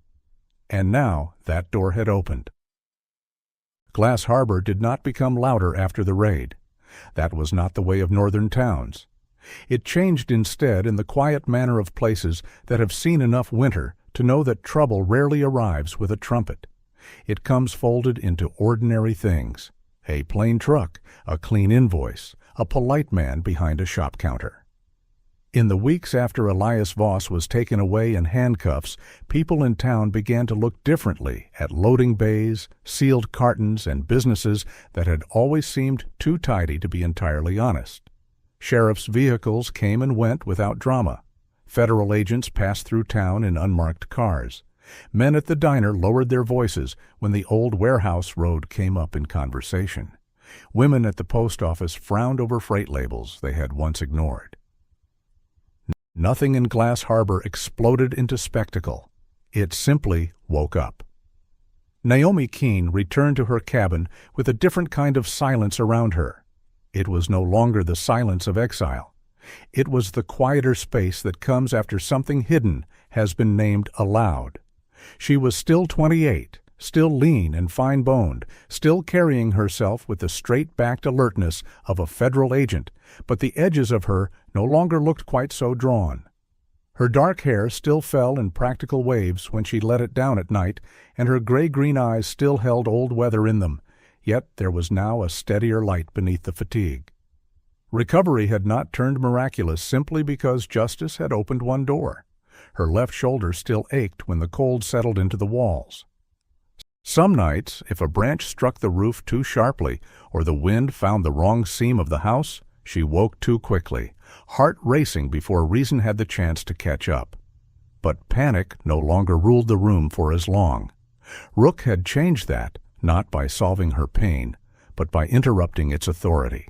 and now that door had opened. Glass Harbor did not become louder after the raid. That was not the way of northern towns. It changed instead in the quiet manner of places that have seen enough winter to know that trouble rarely arrives with a trumpet. It comes folded into ordinary things: a plain truck, a clean invoice, a polite man behind a shop counter. In the weeks after Elias Voss was taken away in handcuffs, people in town began to look differently at loading bays, sealed cartons, and businesses that had always seemed too tidy to be entirely honest. Sheriff's vehicles came and went without drama. Federal agents passed through town in unmarked cars. Men at the diner lowered their voices when the old warehouse road came up in conversation. Women at the post office frowned over freight labels they had once ignored. Nothing in Glass Harbor exploded into spectacle. It simply woke up. Naomi Keene returned to her cabin with a different kind of silence around her. It was no longer the silence of exile. It was the quieter space that comes after something hidden has been named aloud. She was still 28, still lean and fine-boned, still carrying herself with the straight-backed alertness of a federal agent, but the edges of her no longer looked quite so drawn. Her dark hair still fell in practical waves when she let it down at night, and her gray-green eyes still held old weather in them, yet there was now a steadier light beneath the fatigue. Recovery had not turned miraculous simply because justice had opened one door. Her left shoulder still ached when the cold settled into the walls. Some nights, if a branch struck the roof too sharply or the wind found the wrong seam of the house, she woke too quickly, heart racing before reason had the chance to catch up. But panic no longer ruled the room for as long. Rook had changed that, not by solving her pain, but by interrupting its authority.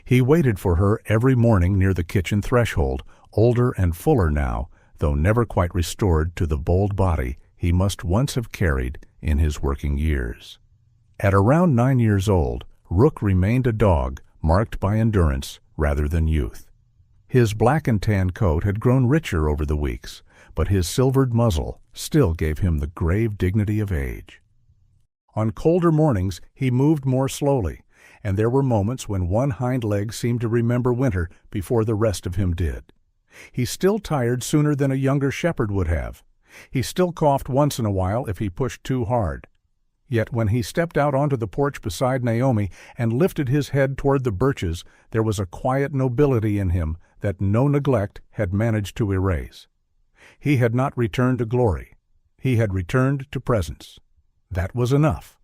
He waited for her every morning near the kitchen threshold, older and fuller now, though never quite restored to the bold body he must once have carried in his working years. At around 9 years old, Rook remained a dog marked by endurance rather than youth. His black and tan coat had grown richer over the weeks, but his silvered muzzle still gave him the grave dignity of age. On colder mornings he moved more slowly, and there were moments when one hind leg seemed to remember winter before the rest of him did. He still tired sooner than a younger shepherd would have. He still coughed once in a while if he pushed too hard. Yet when he stepped out onto the porch beside Naomi and lifted his head toward the birches, there was a quiet nobility in him that no neglect had managed to erase. He had not returned to glory. He had returned to presence. That was enough.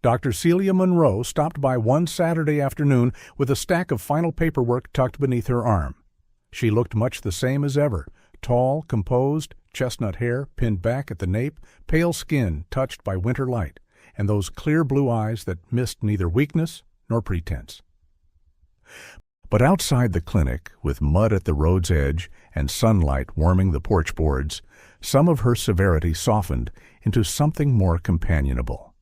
Dr. Celia Monroe stopped by one Saturday afternoon with a stack of final paperwork tucked beneath her arm. She looked much the same as ever, tall, composed, chestnut hair pinned back at the nape, pale skin touched by winter light, and those clear blue eyes that missed neither weakness nor pretense. But outside the clinic, with mud at the road's edge and sunlight warming the porch boards, some of her severity softened into something more companionable.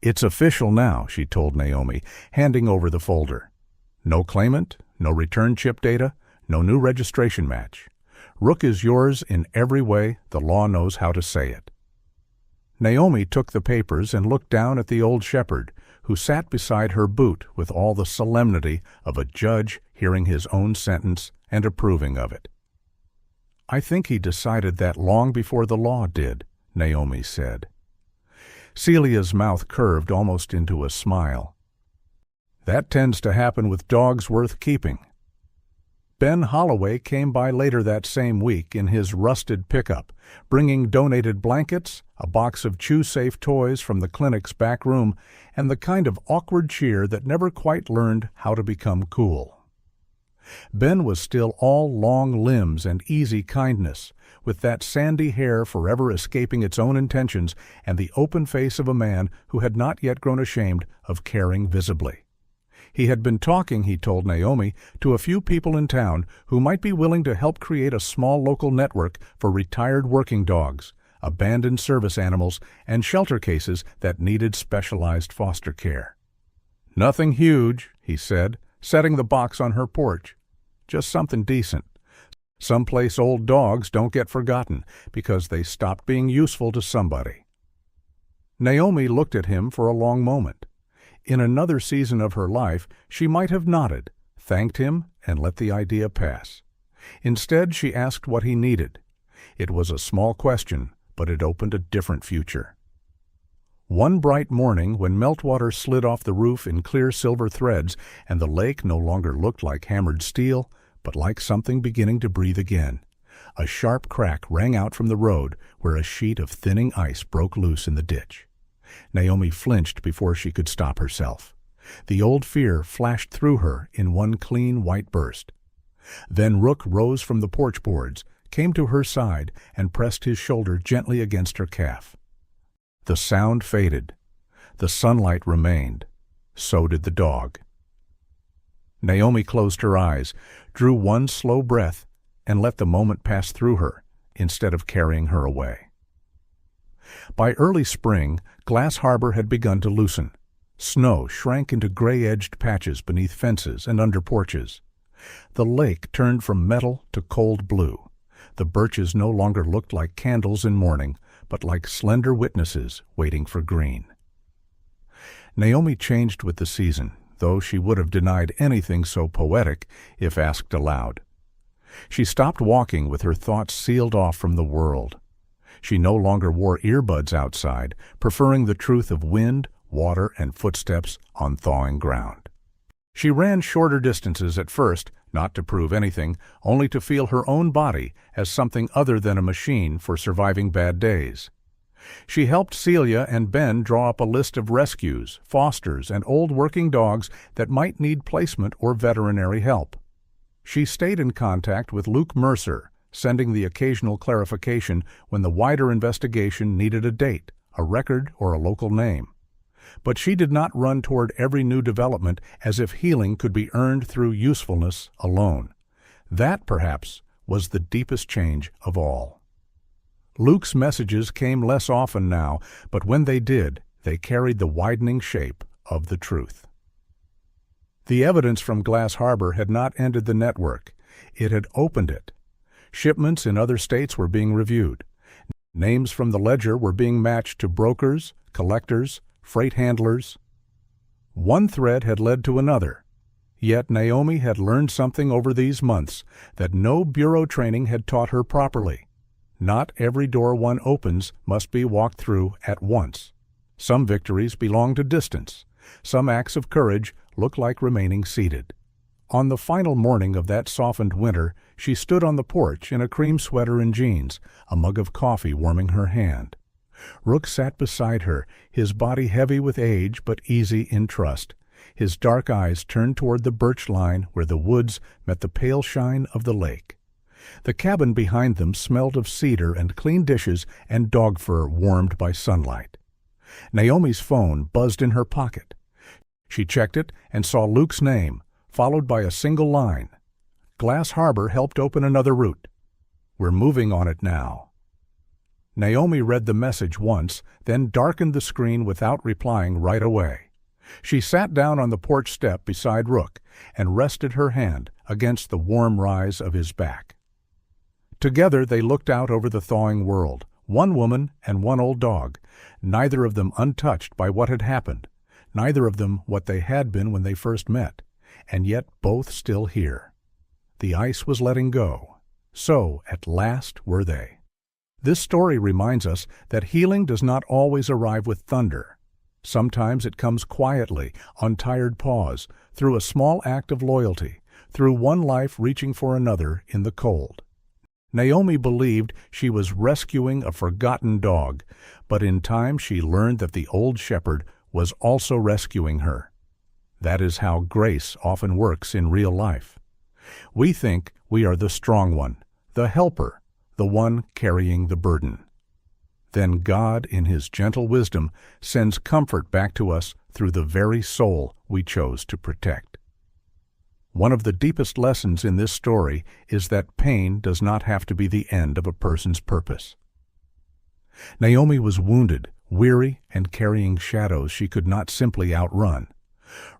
"It's official now," she told Naomi, handing over the folder. "No claimant, no return chip data, no new registration match. Rook is yours in every way the law knows how to say it." Naomi took the papers and looked down at the old shepherd, who sat beside her boot with all the solemnity of a judge hearing his own sentence and approving of it. "I think he decided that long before the law did," Naomi said. Celia's mouth curved almost into a smile. "That tends to happen with dogs worth keeping." Ben Holloway came by later that same week in his rusted pickup, bringing donated blankets, a box of chew-safe toys from the clinic's back room, and the kind of awkward cheer that never quite learned how to become cool. Ben was still all long limbs and easy kindness, with that sandy hair forever escaping its own intentions and the open face of a man who had not yet grown ashamed of caring visibly. He had been talking, he told Naomi, to a few people in town who might be willing to help create a small local network for retired working dogs, abandoned service animals, and shelter cases that needed specialized foster care. "Nothing huge," he said, setting the box on her porch. "Just something decent. Someplace old dogs don't get forgotten because they stopped being useful to somebody." Naomi looked at him for a long moment. In another season of her life, she might have nodded, thanked him, and let the idea pass. Instead, she asked what he needed. It was a small question, but it opened a different future. One bright morning, when meltwater slid off the roof in clear silver threads and the lake no longer looked like hammered steel, but like something beginning to breathe again, a sharp crack rang out from the road where a sheet of thinning ice broke loose in the ditch. Naomi flinched before she could stop herself. The old fear flashed through her in one clean white burst. Then Rook rose from the porch boards, came to her side, and pressed his shoulder gently against her calf. The sound faded. The sunlight remained. So did the dog. Naomi closed her eyes, drew one slow breath, and let the moment pass through her, instead of carrying her away. By early spring, Glass Harbor had begun to loosen. Snow shrank into gray-edged patches beneath fences and under porches. The lake turned from metal to cold blue. The birches no longer looked like candles in morning, but like slender witnesses waiting for green. Naomi changed with the season, though she would have denied anything so poetic if asked aloud. She stopped walking with her thoughts sealed off from the world. She no longer wore earbuds outside, preferring the truth of wind, water, and footsteps on thawing ground. She ran shorter distances at first, not to prove anything, only to feel her own body as something other than a machine for surviving bad days. She helped Celia and Ben draw up a list of rescues, fosters, and old working dogs that might need placement or veterinary help. She stayed in contact with Luke Mercer, sending the occasional clarification when the wider investigation needed a date, a record, or a local name. But she did not run toward every new development as if healing could be earned through usefulness alone. That, perhaps, was the deepest change of all. Luke's messages came less often now, but when they did, they carried the widening shape of the truth. The evidence from Glass Harbor had not ended the network. It had opened it. Shipments in other states were being reviewed. Names from the ledger were being matched to brokers, collectors, freight handlers. One thread had led to another. Yet Naomi had learned something over these months that no bureau training had taught her properly. Not every door one opens must be walked through at once. Some victories belong to distance. Some acts of courage look like remaining seated. On the final morning of that softened winter, she stood on the porch in a cream sweater and jeans, a mug of coffee warming her hand. Rook sat beside her, his body heavy with age but easy in trust, his dark eyes turned toward the birch line where the woods met the pale shine of the lake. The cabin behind them smelled of cedar and clean dishes and dog fur warmed by sunlight. Naomi's phone buzzed in her pocket. She checked it and saw Luke's name, followed by a single line. Glass Harbor helped open another route. We're moving on it now. Naomi read the message once, then darkened the screen without replying right away. She sat down on the porch step beside Rook and rested her hand against the warm rise of his back. Together they looked out over the thawing world, one woman and one old dog, neither of them untouched by what had happened, neither of them what they had been when they first met, and yet both still here. The ice was letting go. So, at last, were they. This story reminds us that healing does not always arrive with thunder. Sometimes it comes quietly, on tired paws, through a small act of loyalty, through one life reaching for another in the cold. Naomi believed she was rescuing a forgotten dog, but in time she learned that the old shepherd was also rescuing her. That is how grace often works in real life. We think we are the strong one, the helper, the one carrying the burden. Then God, in His gentle wisdom, sends comfort back to us through the very soul we chose to protect. One of the deepest lessons in this story is that pain does not have to be the end of a person's purpose. Naomi was wounded, weary, and carrying shadows she could not simply outrun.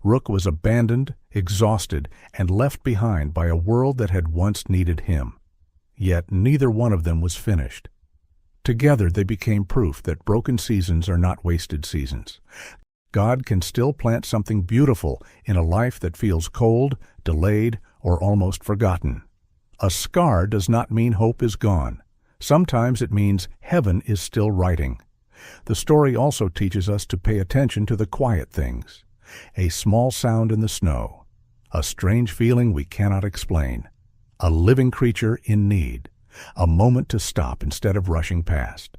Ruth was abandoned, exhausted, and left behind by a world that had once needed him. Yet neither one of them was finished. Together they became proof that broken seasons are not wasted seasons. God can still plant something beautiful in a life that feels cold, delayed, or almost forgotten. A scar does not mean hope is gone. Sometimes it means heaven is still writing. The story also teaches us to pay attention to the quiet things. A small sound in the snow, a strange feeling we cannot explain, a living creature in need, a moment to stop instead of rushing past.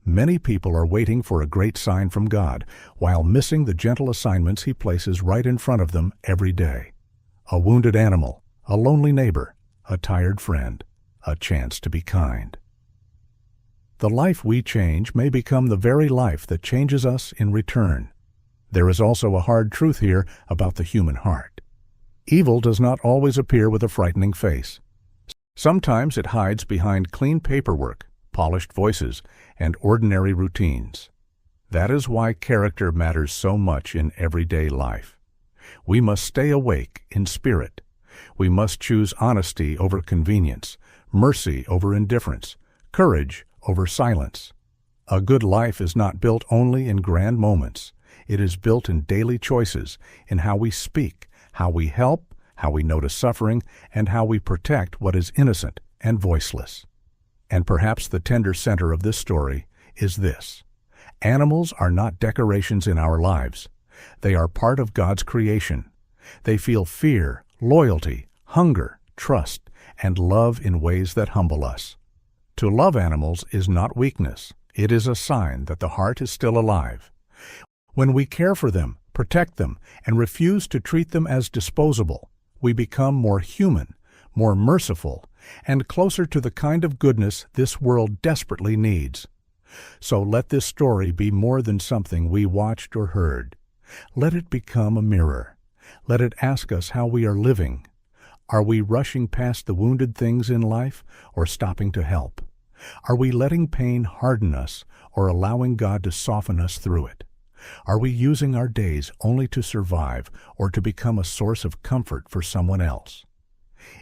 Many people are waiting for a great sign from God while missing the gentle assignments He places right in front of them every day. A wounded animal, a lonely neighbor, a tired friend, a chance to be kind. The life we change may become the very life that changes us in return. There is also a hard truth here about the human heart. Evil does not always appear with a frightening face. Sometimes it hides behind clean paperwork, polished voices, and ordinary routines. That is why character matters so much in everyday life. We must stay awake in spirit. We must choose honesty over convenience, mercy over indifference, courage over silence. A good life is not built only in grand moments. It is built in daily choices, in how we speak, how we help, how we notice suffering, and how we protect what is innocent and voiceless. And perhaps the tender center of this story is this: animals are not decorations in our lives. They are part of God's creation. They feel fear, loyalty, hunger, trust, and love in ways that humble us. To love animals is not weakness. It is a sign that the heart is still alive. When we care for them, protect them, and refuse to treat them as disposable, we become more human, more merciful, and closer to the kind of goodness this world desperately needs. So let this story be more than something we watched or heard. Let it become a mirror. Let it ask us how we are living. Are we rushing past the wounded things in life or stopping to help? Are we letting pain harden us or allowing God to soften us through it? Are we using our days only to survive or to become a source of comfort for someone else?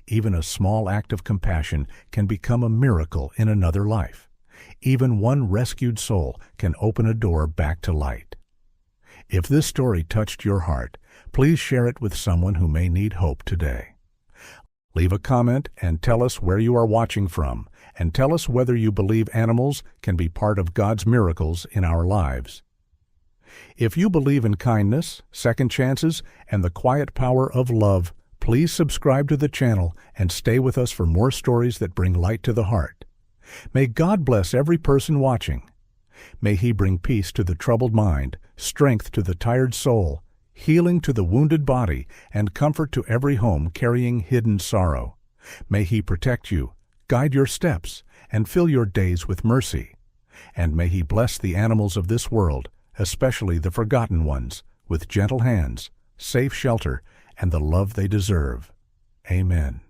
Even a small act of compassion can become a miracle in another life. Even one rescued soul can open a door back to light. If this story touched your heart, please share it with someone who may need hope today. Leave a comment and tell us where you are watching from, and tell us whether you believe animals can be part of God's miracles in our lives. If you believe in kindness, second chances, and the quiet power of love, please subscribe to the channel and stay with us for more stories that bring light to the heart. May God bless every person watching. May He bring peace to the troubled mind, strength to the tired soul, healing to the wounded body, and comfort to every home carrying hidden sorrow. May He protect you, guide your steps, and fill your days with mercy. And may He bless the animals of this world, especially the forgotten ones, with gentle hands, safe shelter, and the love they deserve. Amen.